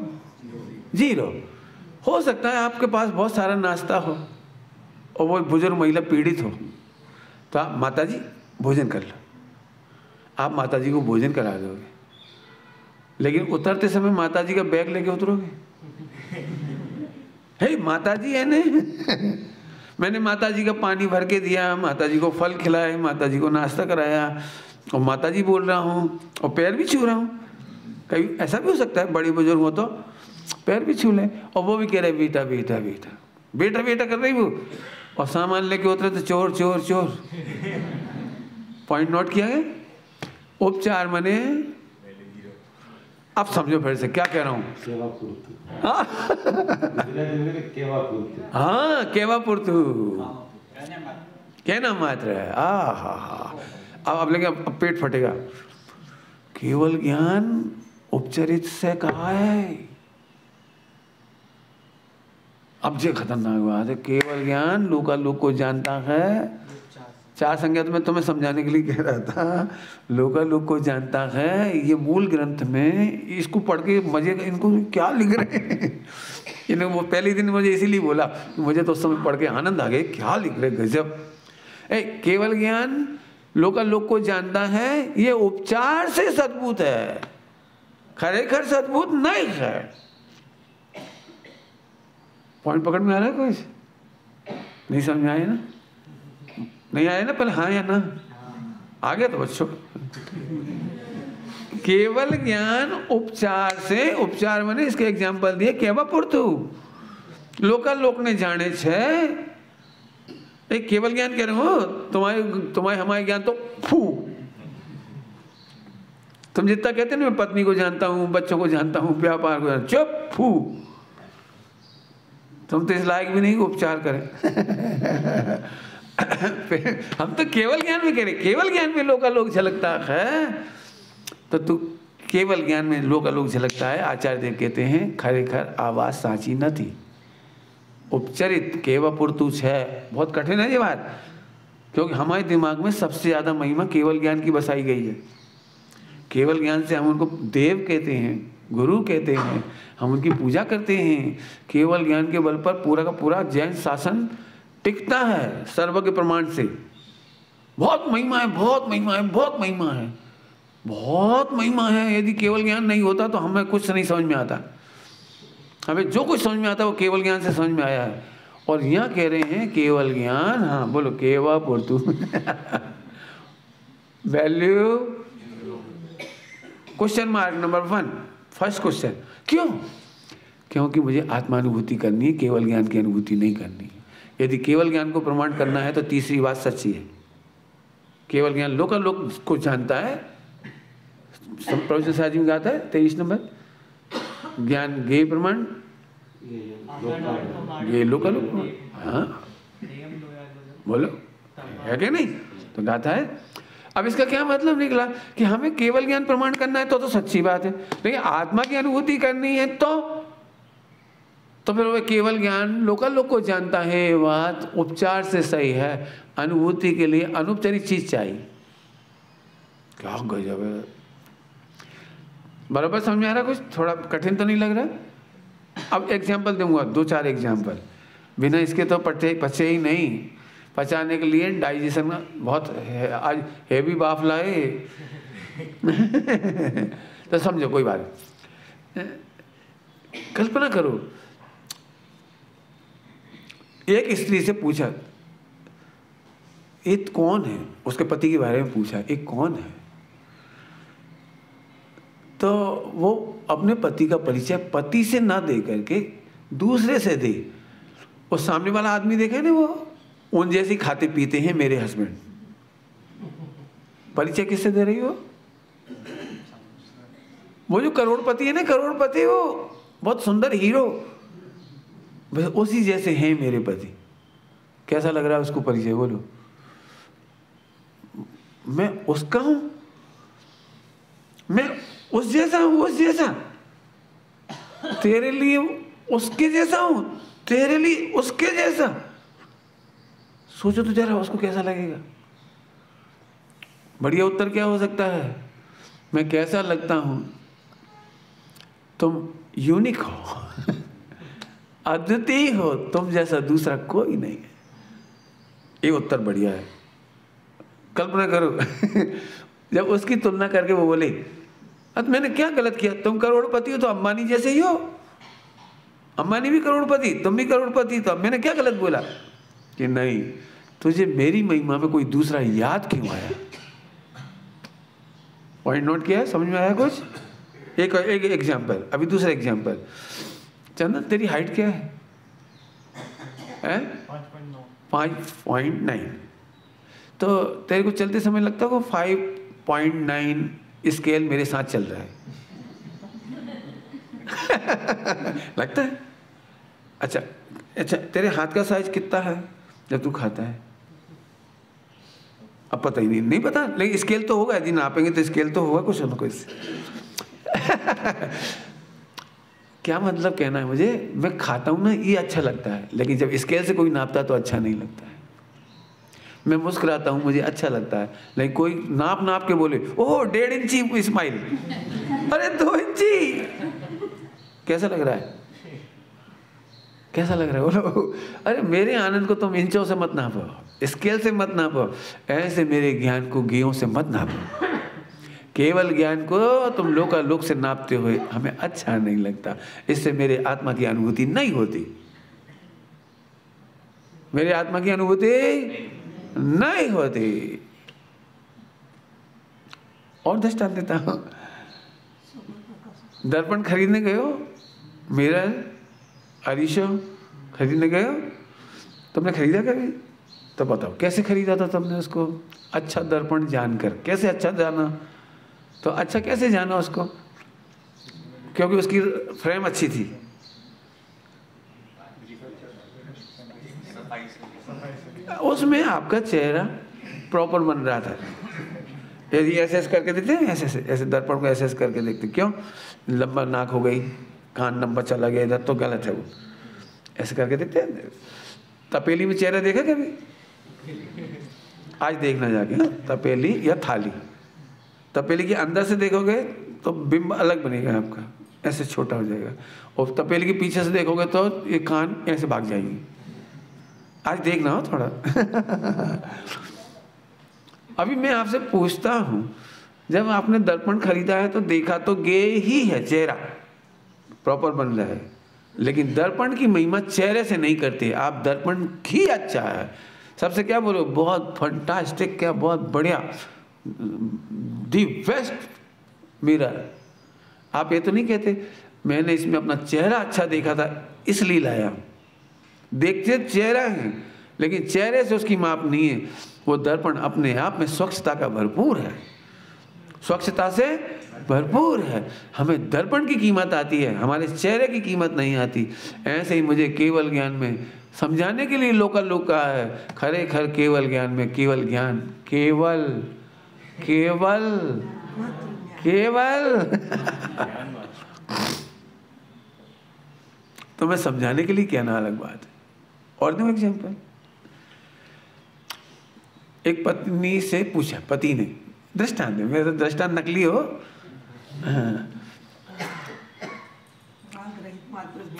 0। हो सकता है आपके पास बहुत सारा नाश्ता हो और वो बुजुर्ग महिला पीड़ित हो, तो आप माता जी भोजन कर लो, आप माता जी को भोजन करा दोगे, लेकिन उतरते समय माता जी का बैग लेके उतरोगे? हे माता जी है ने मैंने माता जी का पानी भर के दिया, माता जी को फल खिलाए, माता जी को नाश्ता कराया, और माता जी बोल रहा हूँ और पैर भी छू रहा हूँ। कभी ऐसा भी हो सकता है बड़े बुजुर्ग हो तो पैर भी छू लें, और वो भी कह रहे बेटा बेटा बेटा बेटा बेटा कर रही वो, और सामान लेके उतरे तो चोर चोर चोर। पॉइंट नोट किया है? उपचार माने, अब समझो फिर से क्या कह रहा हूँ। हाँ, केवा पुर्तु कहना मात्र है। अब लेकिन अब पेट फटेगा। केवल ज्ञान उपचरित से कहा है, अब जे खतरनाक बात है। केवल ज्ञान लोकालोक को जानता है। 4 संज्ञा तो मैं तुम्हें समझाने के लिए कह रहा था। लोकालोक को जानता है, ये मूल ग्रंथ में, इसको पढ़ के मजे, इनको क्या लिख रहे हैं इन्हें वो पहले दिन मुझे इसीलिए बोला, मुझे तो उस समय पढ़ के आनंद आ गए, क्या लिख रहे, गजब। केवल ज्ञान लोकालोक को जानता है, ये उपचार से सद्भूत है, खरेखर सद्भूत नहीं है। पॉइंट पकड़ में आ रहा है? कुछ नहीं समझ में आया ना? नहीं आया ना? पहले हाँ या ना? आ गया तो बच्चों। केवल ज्ञान उपचार से, उपचार मैंने इसके एग्जाम्पल दिए, केवा पुरतु लोकालोक ने जाने छे। एक केवल ज्ञान कह रहे हो, तुम्हारे हमारे ज्ञान तो फू। तुम जितना कहते हो ना, मैं पत्नी को जानता हूं, बच्चों को जानता हूं, व्यापार को जानता, चुप फू। तुम तो इस लायक भी नहीं उपचार करें। हम तो केवल ज्ञान में कह रहे, केवल ज्ञान में लोकालोक झलकता है, तो तू केवल ज्ञान में लोकालोक झलकता है। आचार्य देव कहते हैं खरेखर आवाज सांची न थी, उपचरित केवा पुरतु है। बहुत कठिन है ये बात, क्योंकि हमारे दिमाग में सबसे ज्यादा महिमा केवल ज्ञान की बसाई गई है। केवल ज्ञान से हम उनको देव कहते हैं, गुरु कहते हैं, हम उनकी पूजा करते हैं। केवल ज्ञान के बल पर पूरा का पूरा जैन शासन टिकता है, सर्व के प्रमाण से। बहुत महिमा है, बहुत महिमा है, बहुत महिमा है, बहुत महिमा है। यदि केवल ज्ञान नहीं होता तो हमें कुछ नहीं समझ में आता। हमें जो कुछ समझ में आता है वो केवल ज्ञान से समझ में आया है। और यहाँ कह रहे हैं केवल ज्ञान, हाँ बोलो, केवा पुरतु value question mark number 1, first question. क्यों? क्योंकि मुझे आत्मानुभूति करनी है, केवल ज्ञान की अनुभूति नहीं करनी है। यदि केवल ज्ञान को प्रमाण करना है तो तीसरी बात सच्ची है। केवल ज्ञान लोकालोक को जानता है। प्रोफेसर साजी में गाता है 23 नंबर, ज्ञान गे प्रमाण, ये लोकालोक। हाँ बोलो, है कि नहीं? तो गाता है। अब इसका क्या मतलब निकला कि हमें केवल ज्ञान प्रमाण करना है तो सच्ची बात है, लेकिन आत्मा की अनुभूति करनी है तो फिर वो केवल ज्ञान लोकालोक को जानता है, बात उपचार से सही है। अनुभूति के लिए अनुपचारिक चीज चाहिए। क्या गजब है। बराबर समझ में आ रहा? कुछ थोड़ा कठिन तो नहीं लग रहा? अब एग्जाम्पल दूंगा, 2-4 एग्जाम्पल। बिना इसके तो पचे ही नहीं। पचाने के लिए डाइजेशन बहुत आज हेवी बाफला है। तो समझो, कोई बात। कल्पना करो, एक स्त्री से पूछा ये कौन है, उसके पति के बारे में पूछा, ये कौन है? तो वो अपने पति का परिचय पति से ना दे करके दूसरे से दे। वो सामने वाला आदमी देखे ना, वो उन जैसे खाते पीते हैं मेरे हस्बैंड। परिचय किससे दे रही हो? वो जो करोड़पति है ना, करोड़पति, वो बहुत सुंदर हीरो, बस उसी जैसे हैं मेरे पति। कैसा लग रहा है उसको परिचय? बोलो। मैं उसका हूं, मैं उस जैसा हूं, उस जैसा। तेरे लिए उसके जैसा हूं, तेरे लिए उसके जैसा। सोचो तो जरा, उसको कैसा लगेगा? बढ़िया उत्तर क्या हो सकता है? मैं कैसा लगता हूं? तुम यूनिक हो, अद्वितीय हो, तुम जैसा दूसरा कोई नहीं है। ये उत्तर बढ़िया है। कल्पना करो जब उसकी तुलना करके वो बोले, अब मैंने क्या गलत किया? तुम करोड़पति हो तो अंबानी जैसे ही हो, अंबानी भी करोड़पति, तुम भी करोड़पति, तो अब मैंने क्या गलत बोला? कि नहीं, तुझे मेरी महिमा में कोई दूसरा याद क्यों आया? पॉइंट नोट किया है? समझ में आया कुछ? एक एग्जाम्पल, अभी दूसरा एग्जाम्पल। चंदन, तेरी हाइट क्या है? 5.9। तो तेरे को चलते समय लगता है 5.9 स्केल मेरे साथ चल रहा है। लगता है? अच्छा, तेरे हाथ का साइज कितना है जब तू खाता है? अब पता ही नहीं पता, लेकिन स्केल तो होगा। यदि नापेंगे तो स्केल तो होगा कुछ ना कुछ। क्या मतलब कहना है मुझे? मैं खाता हूं ना, ये अच्छा लगता है, लेकिन जब स्केल से कोई नापता तो अच्छा नहीं लगता है। मैं मुस्कुराता हूं, मुझे अच्छा लगता है, लेकिन कोई नाप के बोले ओह 1.5 इंची स्माइल, अरे 2 इंची, कैसा लग रहा है? कैसा लग रहा है बोलो? अरे मेरे आनंद को तुम इंचों से मत नापो, स्केल से मत नापो, ऐसे मेरे ज्ञान को गेयों से मत नापो। केवल ज्ञान को तुम लोकालोक से नापते हुए हमें अच्छा नहीं लगता, इससे मेरे आत्मा की अनुभूति नहीं होती, मेरी आत्मा की अनुभूति नहीं होती। और दृष्टांत देता हूं, दर्पण खरीदने गए हो, मिरर अरीशो खरीदने गए हो, तुमने खरीदा कभी? तो बताओ कैसे खरीदा था तुमने उसको? अच्छा दर्पण जानकर। कैसे अच्छा जाना? तो अच्छा कैसे जाना उसको? क्योंकि उसकी फ्रेम अच्छी थी, उसमें आपका चेहरा प्रॉपर बन रहा था। यदि ऐसे ऐसे करके देखते हैं, ऐसे ऐसे दर्पण को ऐसे ऐसे करके देखते, क्यों? लंबा नाक हो गई, कान लंबा चला गया इधर, तो गलत है वो। ऐसे करके देखते हैं। तपेली में चेहरा देखा कभी? आज देखना जाके ना, तपेली या थाली। तपेली के अंदर से देखोगे तो बिंब अलग बनेगा आपका, ऐसे छोटा हो जाएगा, और तपेली के पीछे से देखोगे तो ये कान ऐसे भाग जाएंगे। आज देखना हो थोड़ा। अभी मैं आपसे पूछता हूं, जब आपने दर्पण खरीदा है तो देखा तो गे ही है, चेहरा प्रॉपर बन रहा है, लेकिन दर्पण की महिमा चेहरे से नहीं करती। आप दर्पण ही अच्छा है, सबसे क्या बोलो, बहुत फंटास्टिक, क्या बहुत बढ़िया, दी बेस्ट मिरर। आप ये तो नहीं कहते मैंने इसमें अपना चेहरा अच्छा देखा था इसलिए लाया। देखते चेहरा है, लेकिन चेहरे से उसकी माप नहीं है। वो दर्पण अपने आप में स्वच्छता का भरपूर है, स्वच्छता से भरपूर है। हमें दर्पण की कीमत आती है, हमारे चेहरे की कीमत नहीं आती। ऐसे ही मुझे केवल ज्ञान में समझाने के लिए लोकालोक कहा है। खरे खर केवल ज्ञान में केवल ज्ञान, केवल केवल केवल तो मैं समझाने के लिए कहना अलग बात है। और दूं एग्जाम्पल, एक पत्नी से पूछा, पति ने, दृष्टांत है, मेरा दृष्टांत नकली हो,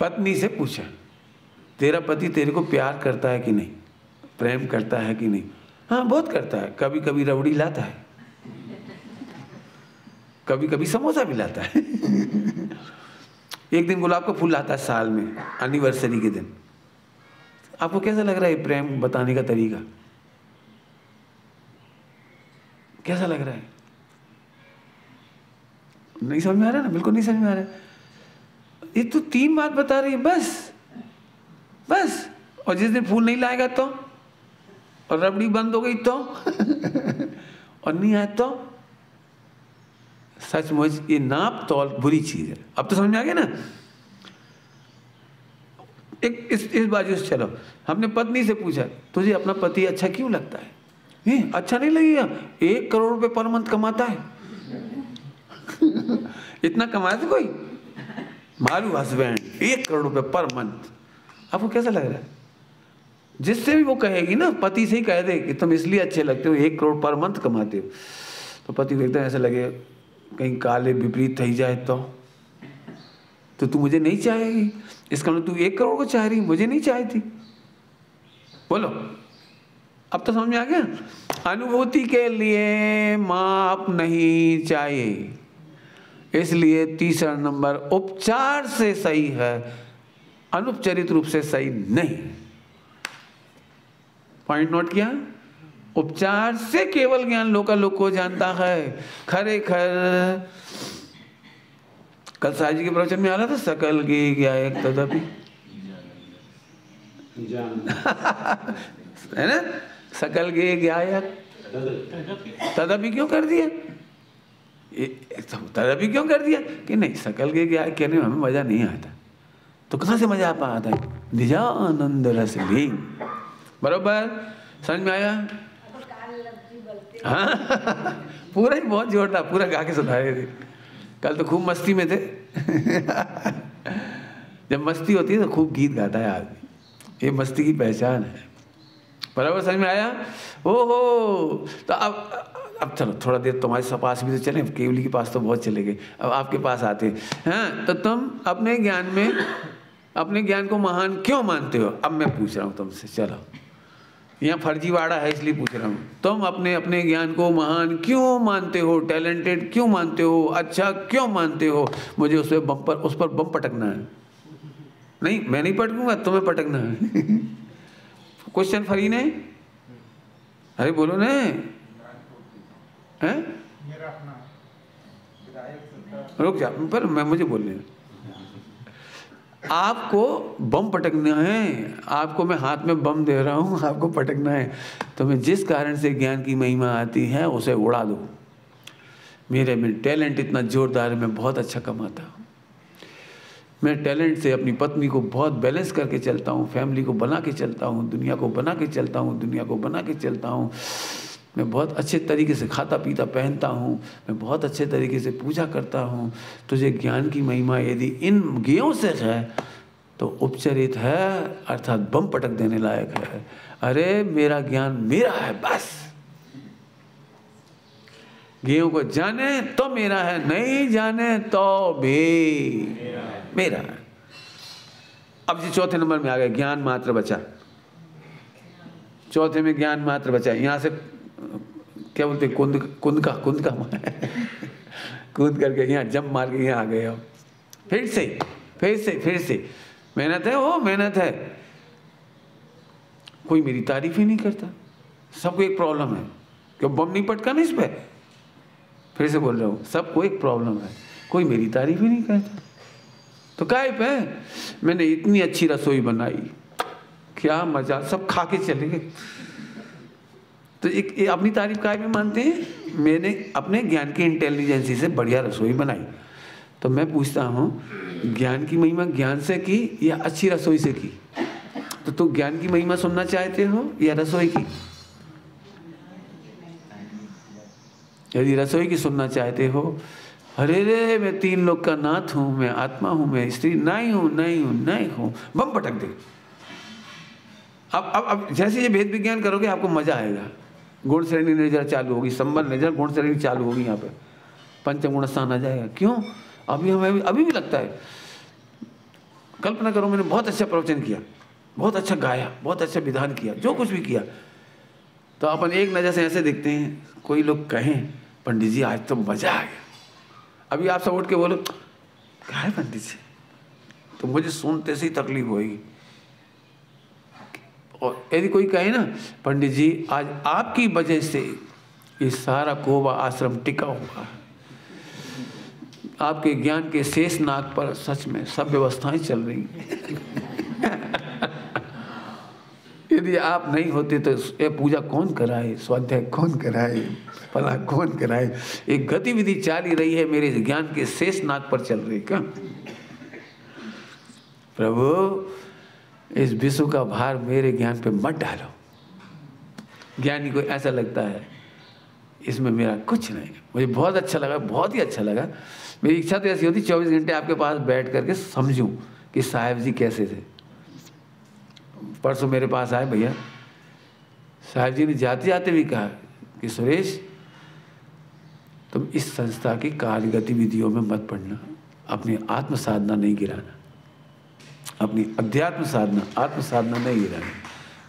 पत्नी से पूछा, तेरा पति तेरे को प्यार करता है कि नहीं, प्रेम करता है कि नहीं? हाँ बहुत करता है, कभी कभी रबड़ी लाता है, कभी कभी समोसा भी लाता है। एक दिन गुलाब का फूल लाता है साल में, एनिवर्सरी के दिन। आपको कैसा लग रहा है प्रेम बताने का तरीका? कैसा लग रहा है? नहीं समझ में आ रहा ना, बिल्कुल नहीं समझ में आ रहा है। ये तो 3 बात बता रही है बस, बस। और जिस दिन फूल नहीं लाएगा तो, और रबड़ी बंद हो गई तो, और नहीं आया तो, सचमुच ये नाप तौल बुरी चीज है। अब तो समझ में आ गया ना? एक इस बाजू से चलो, हमने पत्नी से पूछा, तुझे अपना पति अच्छा क्यों लगता है? अच्छा नहीं लगेगा? 1 करोड़ रुपए पर मंथ कमाता है। इतना कमाया था कोई? मारू हस्बैंड 1 करोड़ रुपए पर मंथ। आपको कैसा लग रहा है? जिससे भी वो कहेगी ना, पति से ही कह दे कि तुम इसलिए अच्छे लगते हो, 1 करोड़ पर मंथ कमाते हो, तो पति को एकदम ऐसा लगे कहीं काले विपरीत थी जाए तो तू मुझे नहीं चाहेगी, इसका मतलब तू 1 करोड़ को चाह रही, मुझे नहीं चाहती। बोलो, अब तो समझ में आ गया? अनुभूति के लिए माप नहीं चाहिए, इसलिए तीसरा नंबर उपचार से सही है, अनुपचारित रूप से सही नहीं। पॉइंट नोट किया? उपचार से केवल ज्ञान लोकालोक को जानता है। खरे खर कल साहब जी के प्रवचन में आ रहा था, सकल गे ज्ञायक तदपि, है ना? सकल गे ज्ञायक तदपि क्यों कर दिया? तदपि क्यों कर दिया कि नहीं, सकल गे ज्ञायक कहने में हमें मजा नहीं आता, तो कहाँ से मजा आ पाता है? निजानंद रस ले। बरोबर समझ में आया? हाँ पूरा ही बहुत जोर था, पूरा गा के सुनाए थे। कल तो खूब मस्ती में थे। जब मस्ती होती है तो खूब गीत गाता है आदमी, ये मस्ती की पहचान है। बराबर समझ में आया? ओहो, तो अब चलो थोड़ा देर तुम्हारे पास भी तो चले, केवली के पास तो बहुत चले गए, अब आपके पास आते हैं। हाँ, तो तुम अपने ज्ञान में अपने ज्ञान को महान क्यों मानते हो? अब मैं पूछ रहा हूँ तुमसे, चलो यहाँ फर्जीवाड़ा है इसलिए पूछ रहा हूँ, तुम अपने अपने ज्ञान को महान क्यों मानते हो? टैलेंटेड क्यों मानते हो? अच्छा क्यों मानते हो? मुझे उस पर बम पटकना है। नहीं, मैं नहीं पटकूंगा, तुम्हें पटकना है। क्वेश्चन फरी ने, अरे बोलो ने, हैं? रुक जा, पर मुझे बोलने दो। आपको बम पटकना है, आपको मैं हाथ में बम दे रहा हूँ, आपको पटकना है। तो मैं जिस कारण से ज्ञान की महिमा आती है उसे उड़ा दो। मेरे में टैलेंट इतना जोरदार है, मैं बहुत अच्छा कमाता हूँ। मैं टैलेंट से अपनी पत्नी को बहुत बैलेंस करके चलता हूँ, फैमिली को बना के चलता हूँ, दुनिया को बना के चलता हूँ, दुनिया को बना के चलता हूँ। मैं बहुत अच्छे तरीके से खाता पीता पहनता हूँ, मैं बहुत अच्छे तरीके से पूजा करता हूँ। तुझे ज्ञान की महिमा यदि इन ज्ञों से है तो उपचरित है, अर्थात बम पटक देने लायक है। अरे मेरा ज्ञान मेरा है, बस। ज्ञों को जाने तो मेरा है, नहीं जाने तो भी मेरा है। अब जी चौथे नंबर में आ गए, ज्ञान मात्र बचा। चौथे में ज्ञान मात्र बचा। यहाँ से क्या बोलते, कुंद का कूद करके यहाँ जंप मार के यहाँ आ गए। अब फिर से मेहनत है, वो मेहनत है। कोई मेरी तारीफ ही नहीं करता, सबको एक प्रॉब्लम है। क्यों बम नहीं पटका ना इस पे? फिर से बोल रहा हूँ, सबको एक प्रॉब्लम है, कोई मेरी तारीफ ही नहीं करता। तो काहे पे? मैंने इतनी अच्छी रसोई बनाई, क्या मजा, सब खा के चले गए। तो एक अपनी तारीफ काहे पे मानते हैं? मैंने अपने ज्ञान की इंटेलिजेंसी से बढ़िया रसोई बनाई। तो मैं पूछता हूँ, ज्ञान की महिमा ज्ञान से की या अच्छी रसोई से की? तो तुम ज्ञान की महिमा सुनना चाहते हो या रसोई की? यदि रसोई की सुनना चाहते हो, अरे रे मैं 3 लोक का नाथ हूँ, मैं आत्मा हूँ, मैं स्त्री नहीं हूँ, बम पटक दे। अब जैसे ये भेद विज्ञान करोगे आपको मजा आएगा। गुण श्रेणी नजर चालू होगी, संबंध नजर गुण श्रेणी चालू होगी। यहाँ पे पंचगुण स्थान आ जाएगा। क्यों? अभी भी लगता है। कल्पना करो, मैंने बहुत अच्छा प्रवचन किया, बहुत अच्छा गाया, बहुत अच्छा विधान किया, जो कुछ भी किया, तो अपन एक नज़र से ऐसे देखते हैं। कोई लोग कहें, पंडित जी आज तो मजा आ गया। अभी आप सब उठ के बोलो क्या है पंडित जी, तो मुझे सुनते से ही तकलीफ होगी। और यदि कोई कहे ना, पंडित जी आज आपकी वजह से ये सारा कोबा आश्रम टिका हुआ है, आपके ज्ञान के शेष नाग पर सच में सब व्यवस्थाएं चल रही हैं। यदि आप नहीं होते तो ये पूजा कौन कराए, स्वाध्याय कौन कराए, फला कौन कराए? एक गतिविधि चाली रही है, मेरे ज्ञान के शेष नाग पर चल रही। क्या प्रभु, इस विश्व का भार मेरे ज्ञान पे मत डालो। ज्ञानी को ऐसा लगता है इसमें मेरा कुछ नहीं। मुझे बहुत अच्छा लगा, बहुत ही अच्छा लगा। मेरी इच्छा तो ऐसी होती 24 घंटे आपके पास बैठ करके समझूं कि साहेब जी कैसे थे। परसों मेरे पास आए भैया, साहेब जी ने जाते जाते भी कहा कि सुरेश तुम इस संस्था की कार्य गतिविधियों में मत पड़ना, अपनी आत्म साधना नहीं गिराना, अपनी अध्यात्म साधना आत्म साधना नहीं गिराना।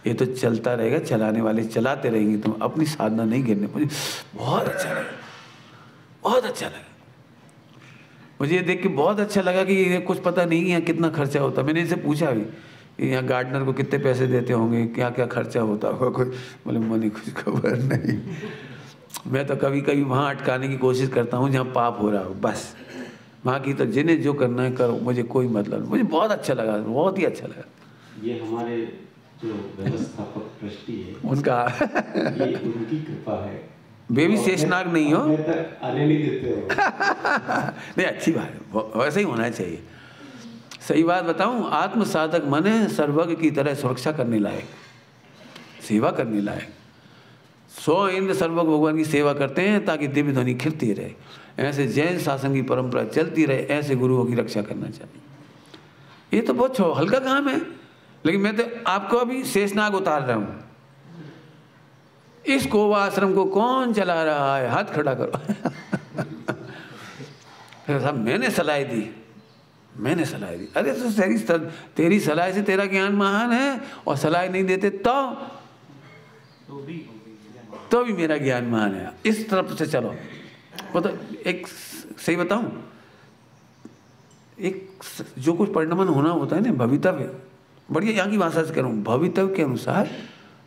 ये तो चलता रहेगा, चलाने वाले चलाते रहेंगे, तुम अपनी साधना नहीं गिरने। मुझे बहुत अच्छा लगा, बहुत अच्छा लगा। मुझे ये देख के बहुत अच्छा लगा कि ये कुछ पता नहीं यहाँ कितना खर्चा होता। मैंने इनसे पूछा भी, यहाँ गार्डनर को कितने पैसे देते होंगे, क्या क्या खर्चा होता होगा। कोई बोले मुझे कुछ खबर नहीं। मैं तो कभी कभी वहाँ अटकाने की कोशिश करता हूँ जहाँ पाप हो रहा हो, बस। वहाँ की तो जिन्हें जो करना है करो, मुझे कोई मतलब नहीं। मुझे बहुत अच्छा लगा, बहुत ही अच्छा लगा। ये हमारे जो व्यवस्थापक ट्रस्टी है उनका ये उनकी कृपा है। बेबी शेषनाग नहीं हो, आने नहीं देते हो। नहीं, अच्छी बात है, वैसे ही होना चाहिए। सही बात बताऊं, आत्म साधक मन है सर्वज्ञ की तरह सुरक्षा करने लायक, सेवा करने लायक। 100 इंद्र सर्वज्ञ भगवान की सेवा करते हैं ताकि दिव्य ध्वनि खिलती रहे। ऐसे जैन शासन की परंपरा चलती रहे, ऐसे गुरुओं की रक्षा करना चाहिए। ये तो बहुत हल्का काम है, लेकिन मैं तो आपको अभी शेषनाग उतार रहा हूँ। इस कोबा आश्रम को कौन चला रहा है? हाथ खड़ा करो। फिर साहब मैंने सलाह दी, मैंने सलाह दी। अरे तो तेरी सलाह से तेरा ज्ञान महान है, और सलाह नहीं देते तो भी मेरा ज्ञान महान है। इस तरफ से चलो। वो तो एक सही बताऊं, एक जो कुछ परिणमन होना होता है ना, भवितव्य, बढ़िया यहाँ की भाषा से कह रहा हूँ, भवितव्य के अनुसार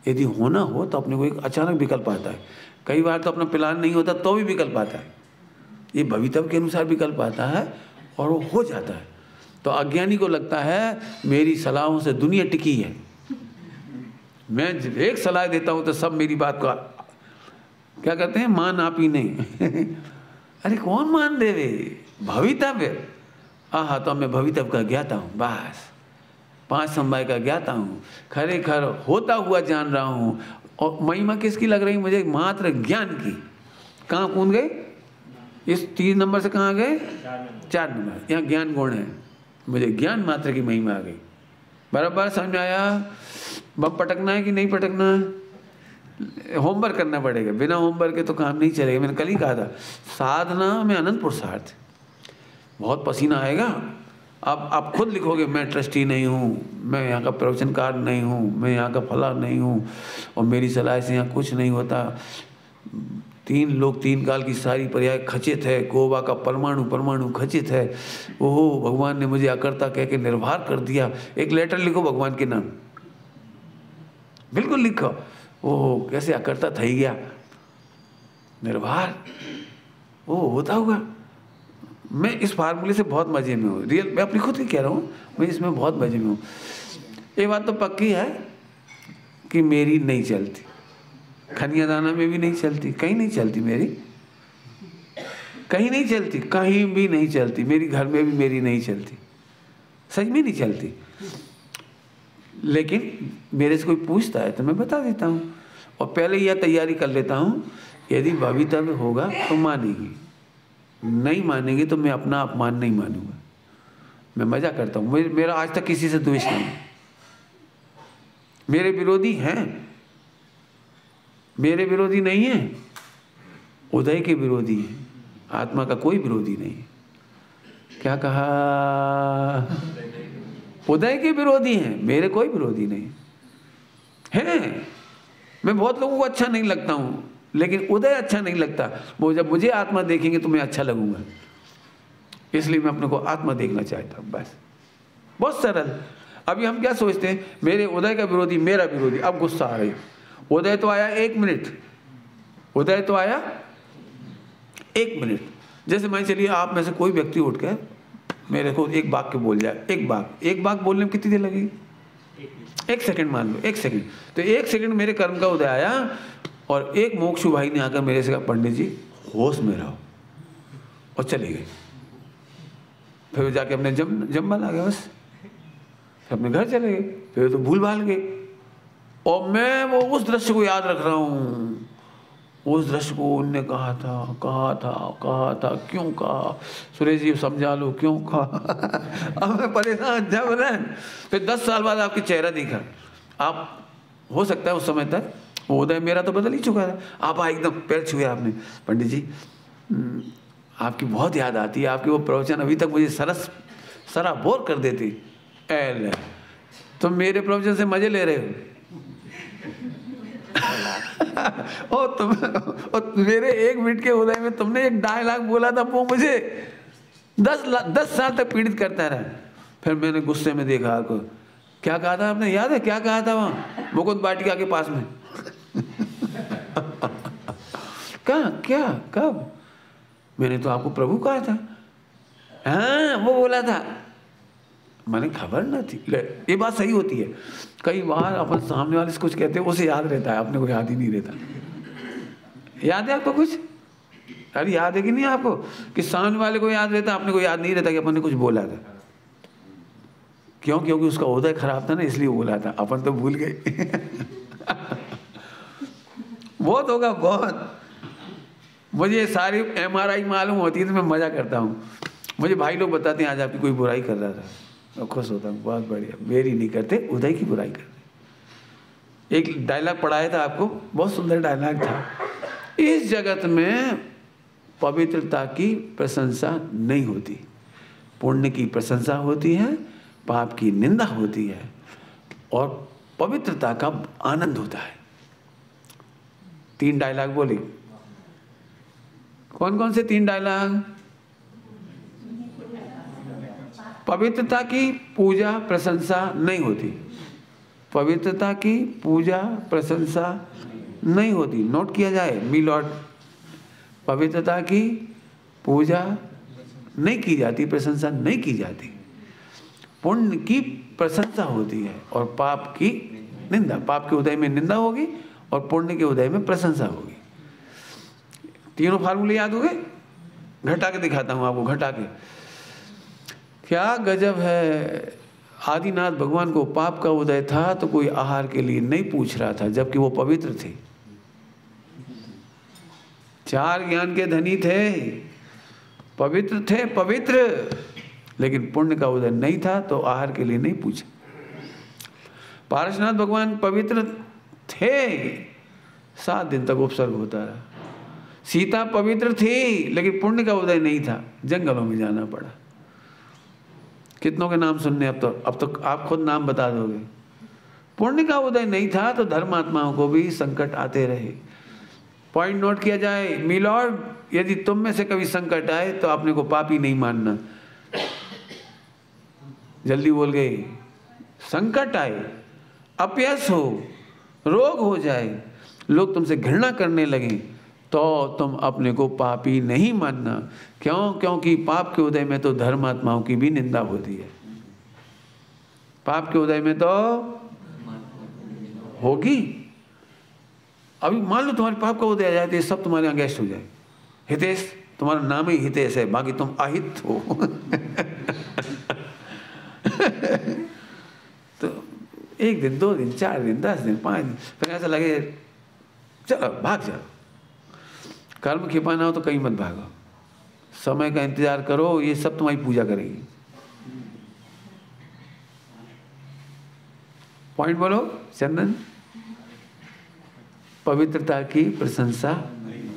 यदि होना हो तो अपने को एक अचानक विकल्प आता है। कई बार तो अपना प्लान नहीं होता तो भी विकल्प आता है। ये भवितव्य के अनुसार विकल्प आता है और वो हो जाता है। तो अज्ञानी को लगता है मेरी सलाहों से दुनिया टिकी है, मैं एक सलाह देता हूँ तो सब मेरी बात को क्या करते हैं, मान आप ही नहीं। अरे कौन मान देवे, भवितव्य। हाँ तो मैं भवितव्य का ज्ञाता हूँ, बस 5 समवाय का ज्ञाता हूँ, खरेखर होता हुआ जान रहा हूँ। और महिमा किसकी लग रही मुझे, मात्र ज्ञान की। कहाँ कूद गए, इस 3 नंबर से कहाँ गए, 4 नंबर। यहाँ ज्ञान गुण है, मुझे ज्ञान मात्र की महिमा आ गई। बराबर समझ में आया। बम पटकना है कि नहीं पटकना है, होमवर्क करना पड़ेगा, बिना होमवर्क के तो काम नहीं चलेगा। मैंने कल ही कहा था, साधना में अनंत पुरुषार्थ, बहुत पसीना आएगा। अब आप खुद लिखोगे मैं ट्रस्टी नहीं हूँ, मैं यहाँ का प्रवचनकार नहीं हूँ, मैं यहाँ का फला नहीं हूँ, और मेरी सलाह से यहाँ कुछ नहीं होता। 3 लोग 3 काल की सारी पर्याय खचित है, गोवा का परमाणु परमाणु खचित है। ओहो भगवान ने मुझे अकर्ता कह के निर्भर कर दिया। एक लेटर लिखो भगवान के नाम, बिल्कुल लिखो। ओहो कैसे अकर्ता था ही गया, निर्भर। वो होता होगा। मैं इस फार्मूले से बहुत मजे में हूँ, रियल, मैं अपनी खुद की कह रहा हूँ, मैं इसमें बहुत मजे में हूँ। ये बात तो पक्की है कि मेरी नहीं चलती, खनिया दाना में भी नहीं चलती, कहीं नहीं चलती मेरी, कहीं नहीं चलती, कहीं भी नहीं चलती। मेरी घर में भी मेरी नहीं चलती, सच में नहीं चलती। लेकिन मेरे से कोई पूछता है तो मैं बता देता हूँ, और पहले यह तैयारी कर लेता हूँ, यदि भवितव्य होगा तो मानेगी, नहीं मानेगी तो मैं अपना अपमान नहीं मानूंगा। मैं मजा करता हूँ, मेरा आज तक किसी से द्वेष नहीं। मेरे विरोधी हैं, मेरे विरोधी नहीं है, उदय के विरोधी हैं, आत्मा का कोई विरोधी नहीं है। क्या कहा, उदय के विरोधी हैं, मेरे कोई विरोधी नहीं है। मैं बहुत लोगों को अच्छा नहीं लगता हूँ, लेकिन उदय अच्छा नहीं लगता। वो जब मुझे आत्मा देखेंगे तो मैं अच्छा लगूंगा, इसलिए मैं अपने को आत्मा देखना चाहता हूँ, बस। बहुत सरल। अभी हम क्या सोचते हैं, मेरे उदय का विरोधी मेरा विरोधी। अब गुस्सा आ रही, उदय तो आया 1 मिनट, उदय तो आया 1 मिनट। जैसे मान चलिए आप में से कोई व्यक्ति उठकर मेरे को एक वाक्य बोल जाए, एक वाक्य बोलने में कितनी देर लगेगी, 1 सेकंड मान लो, 1 सेकंड। तो 1 सेकंड मेरे कर्म का उदय आया, और एक मोक्षु भाई ने आकर मेरे से कहा पंडित जी होश में रहो, और चले गए। फिर जाके अपने जम्बल आ गया, बस अपने घर चले गए। फिर तो भूल भाल गए, और मैं वो उस दृश्य को याद रख रहा हूँ, उस दृश्य को उनने कहा था, क्यों कहा, सुरेश जी समझा लो क्यों कहा। अब मैं परेशान जबरन। फिर 10 साल बाद आपके चेहरा देखा, आप हो सकता है उस समय तक वो उदय मेरा तो बदल ही चुका था। आप एकदम पैर छुए आपने, पंडित जी आपकी बहुत याद आती है, आपके वो प्रवचन अभी तक मुझे सराबोर कर देती। एल तुम मेरे प्रवचन से मजे ले रहे हो। और मेरे 1 मिनट के उदय में तुमने एक डायलॉग बोला था, वो मुझे 10 साल तक पीड़ित करता रहा। फिर मैंने गुस्से में देखा आपको, क्या कहा था आपने, याद है क्या कहा था वहाँ मुकुंद वाटिका के पास में? कहाँ, क्या, कब? मैंने तो आपको प्रभु कहा था। हाँ वो बोला था, मैंने खबर न थी। ये बात सही होती है, कई बार अपन सामने वाले से कुछ कहते हैं उसे याद रहता है, अपने को याद ही नहीं रहता। याद है आपको कुछ? अरे याद है कि नहीं आपको कि सामने वाले को याद रहता, अपने को याद नहीं रहता कि अपन ने कुछ बोला था। क्यों? क्योंकि उसका उदय खराब था ना, इसलिए बोला था, अपन तो भूल गए। बहुत होगा, बहुत। मुझे सारी MRI मालूम होती है तो मैं मजा करता हूँ। मुझे भाई लोग बताते हैं आज आपकी कोई बुराई कर रहा था, मैं खुश होता हूँ, बहुत बढ़िया। मेरी नहीं करते, उदय की बुराई करते। एक डायलॉग पढ़ाया था आपको, बहुत सुंदर डायलॉग था, इस जगत में पवित्रता की प्रशंसा नहीं होती, पुण्य की प्रशंसा होती है, पाप की निंदा होती है, और पवित्रता का आनंद होता है। 3 डायलॉग बोले, कौन कौन से 3 डायलॉग? पवित्रता की पूजा प्रशंसा नहीं होती, पवित्रता की पूजा प्रशंसा नहीं होती। नोट किया जाए मी लॉर्ड, पवित्रता की पूजा नहीं की जाती, प्रशंसा नहीं की जाती। पुण्य की प्रशंसा होती है और पाप की निंदा। पाप के उदय में निंदा होगी और पुण्य के उदय में प्रशंसा होगी। तीनों फार्मूले याद हो गए? घटा के दिखाता हूं आपको, घटा के। क्या गजब है, आदिनाथ भगवान को पाप का उदय था तो कोई आहार के लिए नहीं पूछ रहा था, जबकि वो पवित्र थे, 4 ज्ञान के धनी थे, पवित्र थे, पवित्र, लेकिन पुण्य का उदय नहीं था तो आहार के लिए नहीं पूछा। पारसनाथ भगवान पवित्र थे, 7 दिन तक उपसर्ग होता रहा। सीता पवित्र थी लेकिन पुण्य का उदय नहीं था, जंगलों में जाना पड़ा। कितनों के नाम सुनने? अब तो आप खुद नाम बता दोगे। पुण्य का उदय नहीं था तो धर्मात्माओं को भी संकट आते रहे। पॉइंट नोट किया जाए, मी लॉर्ड, यदि तुम में से कभी संकट आए तो अपने को पापी नहीं मानना। जल्दी बोल गए। संकट आए, अपयश हो, रोग हो जाए, लोग तुमसे घृणा करने लगे, तो तुम अपने को पापी नहीं मानना। क्यों? क्योंकि पाप के उदय में तो धर्मात्माओं की भी निंदा होती है। पाप के उदय में तो होगी। अभी मान लो तुम्हारे पाप का उदय आ जाए तो ये सब तुम्हारे अगेंस्ट हो जाए। हितेश, तुम्हारा नाम ही हितेश है, बाकी तुम अहित हो। तो 1 दिन, 2 दिन, 4 दिन, 10 दिन, 5 दिन, फिर ऐसा लगे चलो भाग जाओ। कर्म खिपाना हो तो कहीं मत भागो, समय का इंतजार करो, ये सब तुम्हारी पूजा करेगी। पॉइंट बोलो चंदन। पवित्रता की प्रशंसा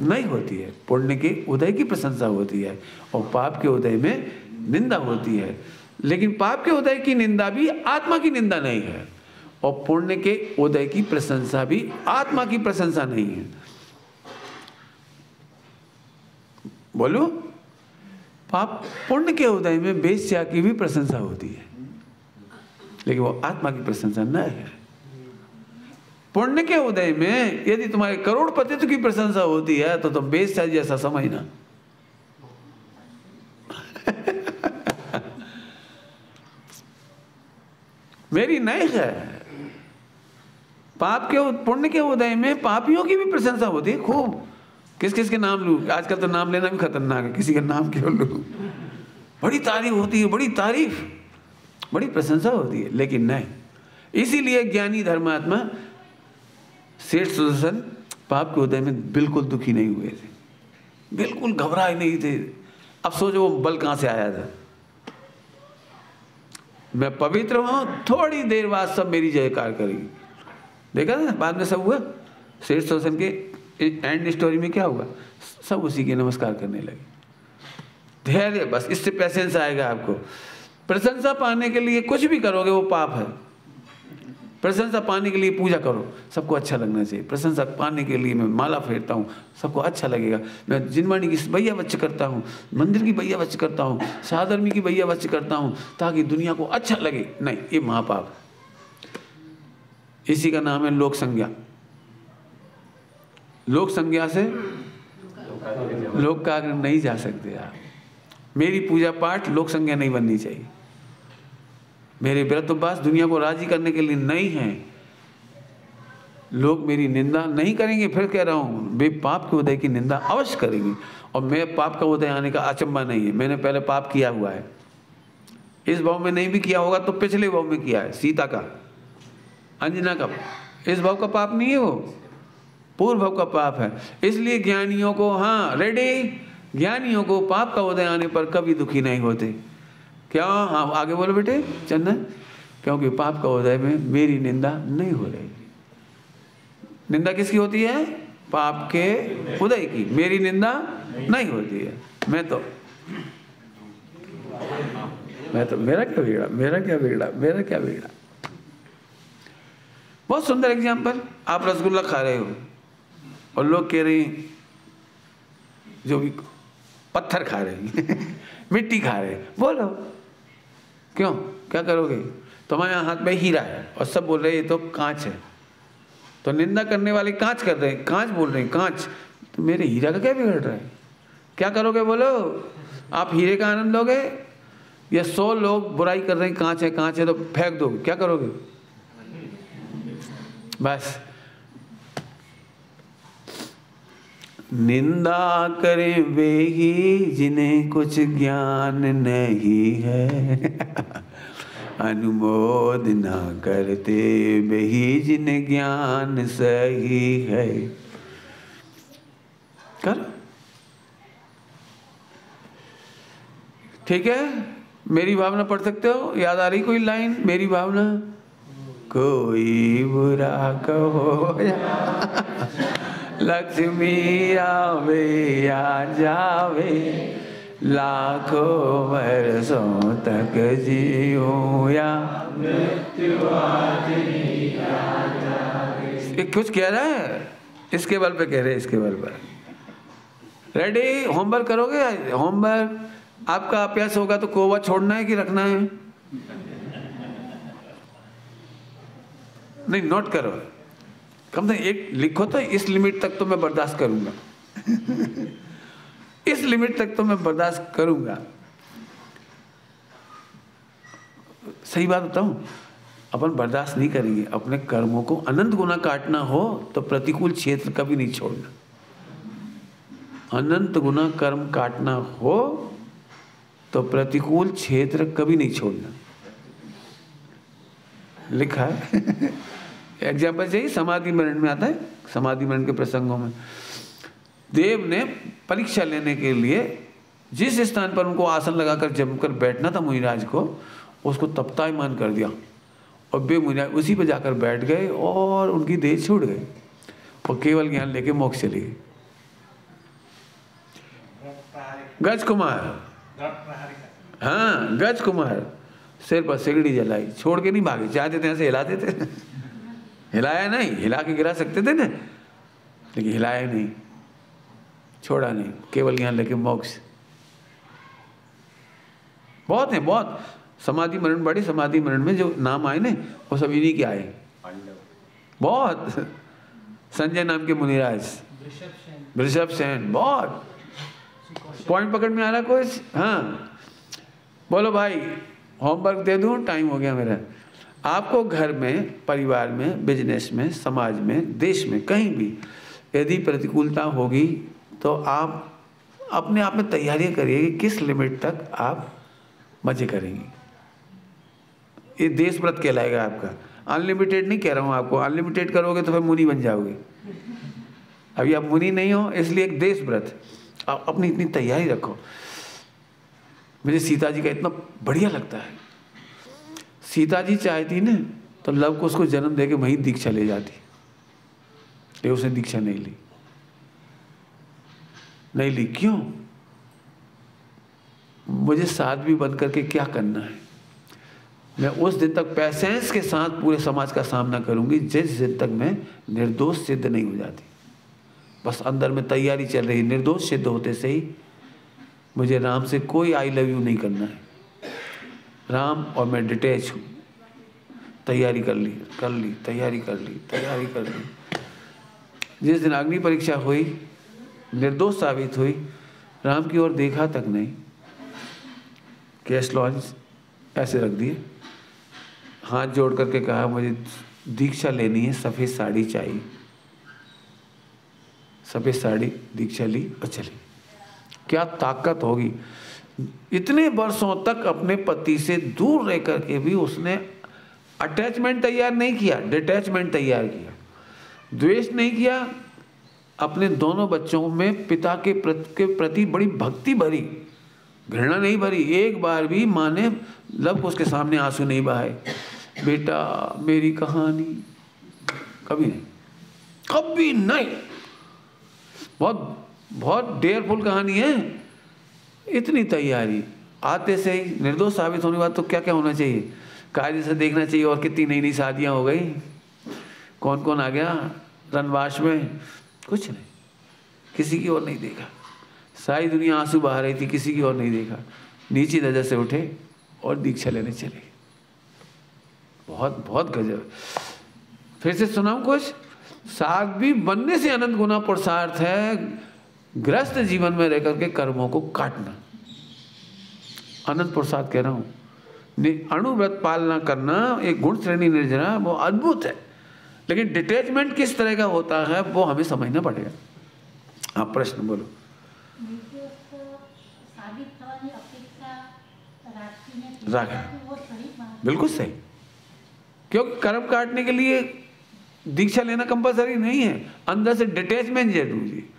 नहीं होती है, पुण्य के उदय की प्रशंसा होती है, और पाप के उदय में निंदा होती है। लेकिन पाप के उदय की निंदा भी आत्मा की निंदा नहीं है, और पुण्य के उदय की प्रशंसा भी आत्मा की प्रशंसा नहीं है। बोलो, पाप पुण्य के उदय में वेश्या की भी प्रशंसा होती है, लेकिन वो आत्मा की प्रशंसा न है। पुण्य के उदय में यदि तुम्हारे करोड़पतित्व की प्रशंसा होती है तो तुम वेश्या जैसा समझना। मेरी नहीं है। पाप के पुण्य के उदय में पापियों की भी प्रशंसा होती है खूब। किस किस के नाम लूं? आजकल तो नाम लेना भी खतरनाक है, किसी का नाम क्यों लूं? बड़ी तारीफ होती है, बड़ी तारीफ, बड़ी प्रशंसा होती है, लेकिन नहीं। इसीलिए ज्ञानी धर्मात्मा सेठ सुदर्शन पाप के उदय में बिल्कुल दुखी नहीं हुए थे, बिल्कुल घबराए नहीं थे। अब सोचो वो बल कहां से आया था। मैं पवित्र हूं, थोड़ी देर बाद सब मेरी जयकार करेगी। देखा ना बाद में सब हुआ। सेठ सुदर्शन के एंड स्टोरी में क्या हुआ? सब उसी के नमस्कार करने लगे। धैर्य, बस इससे पैसेंस आएगा आपको। प्रशंसा पाने के लिए कुछ भी करोगे वो पाप है। प्रशंसा पाने के लिए पूजा करो, सबको अच्छा लगना चाहिए। प्रशंसा पाने के लिए मैं माला फेरता हूँ, सबको अच्छा लगेगा। मैं जिनवाणी की भैया बच्चे करता हूँ, मंदिर की भैया बच्चे करता हूँ, साधर्मी की भैया बच्चे करता हूँ, ताकि दुनिया को अच्छा लगे। नहीं, ये महापाप। इसी का नाम है लोक संज्ञा। लोक संज्ञा से लोक का नहीं जा सकते आप। मेरी पूजा पाठ लोक संज्ञा नहीं बननी चाहिए। मेरे व्रत उपवास दुनिया को राजी करने के लिए नहीं है। लोग मेरी निंदा नहीं करेंगे। फिर कह रहा हूँ, वे पाप के उदय की निंदा अवश्य करेंगे। और मैं पाप का उदय आने का अचंभा नहीं है। मैंने पहले पाप किया हुआ है। इस भाव में नहीं भी किया होगा तो पिछले भाव में किया है। सीता का, अंजना का, इस भाव का पाप नहीं है, वो पूर्व भाव का पाप है। इसलिए ज्ञानियों को, हाँ रेडी, ज्ञानियों को पाप का उदय आने पर कभी दुखी नहीं होते। क्या? हाँ आगे बोलो बेटे चंदन। क्योंकि पाप का उदय में मेरी निंदा नहीं हो रही। निंदा किसकी होती है? पाप के उदय की। मेरी निंदा नहीं होती है। मैं तो मैं तो मेरा क्या बिगड़ा, मेरा क्या बिगड़ा, मेरा क्या बिगड़ा। बहुत सुंदर एग्जाम्पल। आप रसगुल्ला खा रहे हो और लोग कह रहे हैं जो भी पत्थर खा रहे हैं मिट्टी खा रहे हैं, बोलो क्यों, क्या करोगे? तुम्हारे हाथ में हीरा है और सब बोल रहे हैं ये तो कांच है, तो निंदा करने वाले कांच कर रहे हैं, कांच बोल रहे हैं, कांच, तो मेरे हीरा का क्या बिगड़ रहा है? क्या करोगे बोलो? आप हीरे का आनंद लोगे या 100 लोग बुराई कर रहे हैं कांच है तो फेंक दोगे, क्या करोगे? बस निंदा करें वे ही जिन्हें कुछ ज्ञान नहीं है अनुमोदना करते वे ही जिन्हें ज्ञान सही है। कर ठीक है, मेरी भावना पढ़ सकते हो? याद आ रही कोई लाइन मेरी भावना? कोई बुरा कहो लक्ष्मी आवे या जावे लाखों वर्षों तक जियो या कुछ कह रहा है, इसके बल पे कह रहे हैं, इसके बल पर। रेडी? होमवर्क करोगे? होमवर्क आपका अभ्यास होगा तो कोवा छोड़ना है कि रखना है? नहीं, नोट करो, कम से एक लिखो तो इस लिमिट तक तो मैं बर्दाश्त करूंगा इस लिमिट तक तो मैं बर्दाश्त करूंगा। सही बात बताऊं, अपन बर्दाश्त नहीं करेंगे। अपने कर्मों को अनंत गुना काटना हो तो प्रतिकूल क्षेत्र कभी नहीं छोड़ना। अनंत गुना कर्म काटना हो तो प्रतिकूल क्षेत्र कभी नहीं छोड़ना। लिखा है एग्जाम्पल चाहिए, समाधि मरण में आता है। समाधि मरण के प्रसंगों में देव ने परीक्षा लेने के लिए जिस स्थान पर उनको आसन लगाकर जमकर बैठना था मुनिराज को, उसको तप्तायमान कर दिया और वे मुनिराज उसी पर जाकर बैठ गए और उनकी देह छूट गई और केवल ज्ञान लेके मोक्ष चले गए। गज कुमार, हाँ गज कुमार सिर पर सिगड़ी जलाई, छोड़ के नहीं भागे, चाहते थे ऐसे हिलाते थे हिलाया नहीं, हिला के गिरा सकते थे ना, लेकिन हिलाया नहीं, छोड़ा नहीं, केवल ज्ञान लेके मोक्ष। बहुत है, बहुत समाधि मरण, बड़े समाधि मरण में जो नाम आए ना वो सब इन्हीं के आए। बहुत संजय नाम के मुनिराज, वृषभ सेन, बहुत पॉइंट पकड़ में आ रहा कुछ? हाँ बोलो भाई, होमवर्क दे दूं? टाइम हो गया मेरा। आपको घर में, परिवार में, बिजनेस में, समाज में, देश में, कहीं भी यदि प्रतिकूलता होगी तो आप अपने आप में तैयारी करिए कि किस लिमिट तक आप मजे करेंगे। ये देश व्रत कहलाएगा आपका। अनलिमिटेड नहीं कह रहा हूँ आपको, अनलिमिटेड करोगे तो फिर मुनि बन जाओगे। अभी आप मुनि नहीं हो, इसलिए एक देश व्रत। आप अपनी इतनी तैयारी रखो। मुझे सीता जी का इतना बढ़िया लगता है। सीता जी चाहती ना तो लव को उसको जन्म देके वहीं दीक्षा ले जाती, लेकिन उसने दीक्षा नहीं ली। नहीं ली क्यों? मुझे साध्वी बन करके क्या करना है? मैं उस दिन तक पैसेंस के साथ पूरे समाज का सामना करूंगी जिस दिन तक मैं निर्दोष सिद्ध नहीं हो जाती। बस अंदर में तैयारी चल रही, निर्दोष सिद्ध होते से ही मुझे राम से कोई आई लव यू नहीं करना है। राम और मैं डिटैच हूँ। तैयारी कर ली, तैयारी कर ली। जिस दिन अग्नि परीक्षा हुई, निर्दोष साबित हुई, राम की ओर देखा तक नहीं, कैश लॉन्च ऐसे रख दिए, हाथ जोड़ करके कहा मुझे दीक्षा लेनी है, सफ़ेद साड़ी चाहिए। सफ़ेद साड़ी, दीक्षा ली और चली। क्या ताकत होगी! इतने वर्षों तक अपने पति से दूर रह करके भी उसने अटैचमेंट तैयार नहीं किया, डिटैचमेंट तैयार किया। द्वेष नहीं किया, अपने दोनों बच्चों में पिता के प्रति बड़ी भक्ति भरी, घृणा नहीं भरी। एक बार भी माँ ने लब को उसके सामने आंसू नहीं बहाए, बेटा मेरी कहानी, कभी नहीं, कभी नहीं। बहुत बहुत डेयरफुल कहानी है। इतनी तैयारी, आते से ही निर्दोष साबित होने के बाद तो क्या क्या होना चाहिए, कायदे से देखना चाहिए और कितनी नई नई शादियाँ हो गई, कौन कौन आ गया रनवास में, कुछ नहीं, किसी की ओर नहीं देखा, सारी दुनिया आंसू बहा रही थी, किसी की ओर नहीं देखा, नीची नजर से उठे और दीक्षा लेने चले। बहुत बहुत गजब। फिर से सुनाऊं कुछ, साध्वी बनने से अनंत गुना पुरुषार्थ है ग्रस्त जीवन में रह करके कर्मों को काटना, अनंत पुरुषार्थ कह रहा हूं। अणुव्रत पालना करना, एक गुण श्रेणी निर्जना, वो अद्भुत है, लेकिन डिटैचमेंट किस तरह का होता है वो हमें समझना पड़ेगा। आप प्रश्न बोलो। बिल्कुल सही, क्योंकि कर्म काटने के लिए दीक्षा लेना कंपलसरी नहीं है, अंदर से डिटैचमेंट जरूरी है।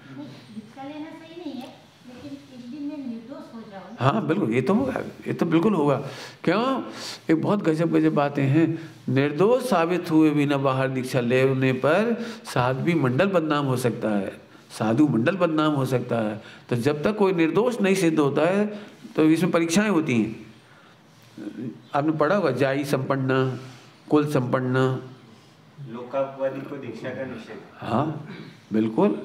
हाँ बिल्कुल, ये तो होगा, ये तो बिल्कुल होगा। क्यों? एक बहुत गजब गजब बातें हैं। निर्दोष साबित हुए बिना बाहर दीक्षा लेने पर साध्वी मंडल बदनाम हो सकता है, साधु मंडल बदनाम हो सकता है। तो जब तक कोई निर्दोष नहीं सिद्ध होता है तो इसमें परीक्षाएं होती हैं। आपने पढ़ा होगा, जाई संपन्ना, कुल संपन्ना, लोकापवादी को दीक्षा का निषेध। हाँ बिल्कुल,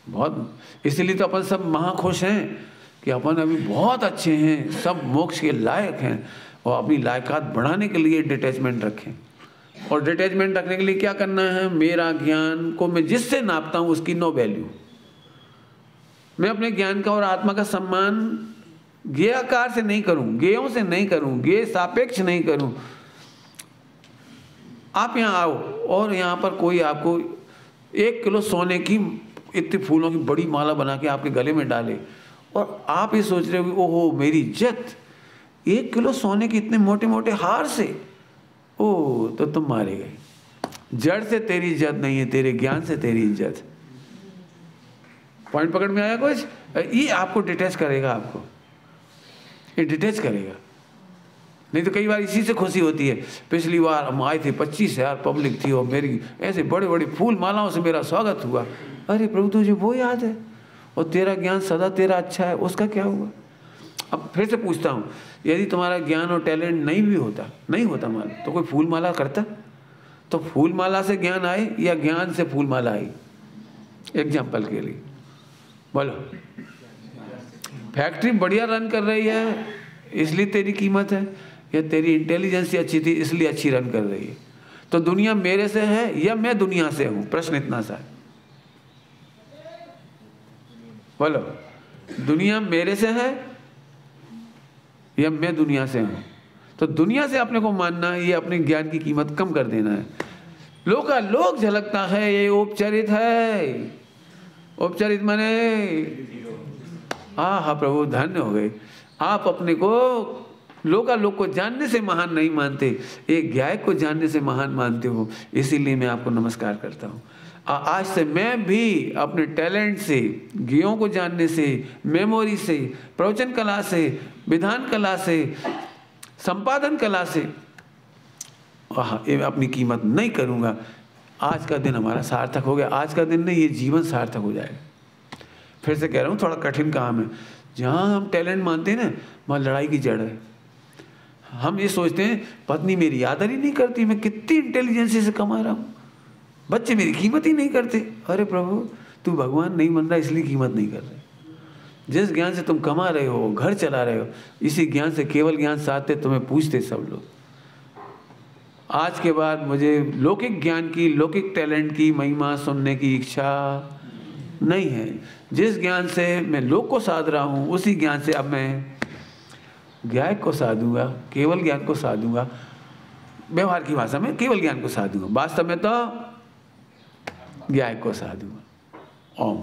बहुत, इसीलिए तो अपन सब महाखुश हैं कि अपन अभी बहुत अच्छे हैं, सब मोक्ष के लायक हैं, और अपनी लायकात बढ़ाने के लिए डिटैचमेंट रखें। और डिटैचमेंट रखने के लिए क्या करना है, मेरा ज्ञान को मैं जिससे नापता हूँ उसकी नो वैल्यू। मैं अपने ज्ञान का और आत्मा का सम्मान ज्ञेयाकार से नहीं करूँ, ज्ञेयों से नहीं करूँ, ज्ञेय सापेक्ष नहीं करूँ। आप यहाँ आओ और यहाँ पर कोई आपको 1 किलो सोने की इतने फूलों की बड़ी माला बना के आपके गले में डाले, और आप ये सोच रहे हो कि ओहो मेरी इज्जत, 1 किलो सोने के इतने मोटे मोटे हार से, ओ तो तुम मारे गए। जड़ से तेरी इज्जत नहीं है, तेरे ज्ञान से तेरी इज्जत। पॉइंट पकड़ में आया कुछ? ये आपको डिटैच करेगा, आपको ये डिटैच करेगा। नहीं तो कई बार इसी से खुशी होती है, पिछली बार हम आए थे 25,000 पब्लिक थी और मेरी ऐसे बड़े बड़े फूल मालाओं से मेरा स्वागत हुआ। अरे प्रभु तुझे वो याद है, और तेरा ज्ञान सदा तेरा अच्छा है, उसका क्या हुआ? अब फिर से पूछता हूँ, यदि तुम्हारा ज्ञान और टैलेंट नहीं होता मान, तो कोई फूल माला करता? तो फूल माला से ज्ञान आए या ज्ञान से फूल माला आई? एग्जाम्पल के लिए बोलो। फैक्ट्री बढ़िया रन कर रही है इसलिए तेरी कीमत है, या तेरी इंटेलिजेंस अच्छी थी इसलिए अच्छी रन कर रही है? तो दुनिया मेरे से है या मैं दुनिया से हूँ? प्रश्न इतना सा है, बोलो। दुनिया मेरे से है या मैं दुनिया से हूँ? तो दुनिया से अपने को मानना, ये अपने ज्ञान की कीमत कम कर देना है। लोक झलकता है, ये औपचारिक है। औपचारिक माने हाँ प्रभु धन्य हो गए। आप अपने को लोक को जानने से महान नहीं मानते, एक गायक को जानने से महान मानते हो, इसीलिए मैं आपको नमस्कार करता हूँ। आज से मैं भी अपने टैलेंट से, ज्ञों को जानने से, मेमोरी से, प्रवचन कला से, विधान कला से, संपादन कला से अपनी कीमत नहीं करूँगा। आज का दिन हमारा सार्थक हो गया। आज का दिन नहीं, ये जीवन सार्थक हो जाएगा। फिर से कह रहा हूँ, थोड़ा कठिन काम है। जहाँ हम टैलेंट मानते हैं ना, वहाँ लड़ाई की जड़ है। हम ये सोचते हैं पत्नी मेरी आदर ही नहीं करती, मैं कितनी इंटेलिजेंसी से कमा रहा हूँ, बच्चे मेरी कीमत ही नहीं करते। अरे प्रभु तू भगवान नहीं बन रहा इसलिए कीमत नहीं कर रहे। जिस ज्ञान से तुम कमा रहे हो, घर चला रहे हो, इसी ज्ञान से, केवल ज्ञान से आते तुम्हें पूछते सब लोग। आज के बाद मुझे लौकिक ज्ञान की, लौकिक टैलेंट की महिमा सुनने की इच्छा नहीं है। जिस ज्ञान से मैं लोक को साध रहा हूँ, उसी ज्ञान से अब मैं गायक को साधूंगा, केवल ज्ञान को साधूंगा। व्यवहार की भाषा में केवल ज्ञान को साधूंगा, वास्तव में तो गायक को साधूंगा। ओम।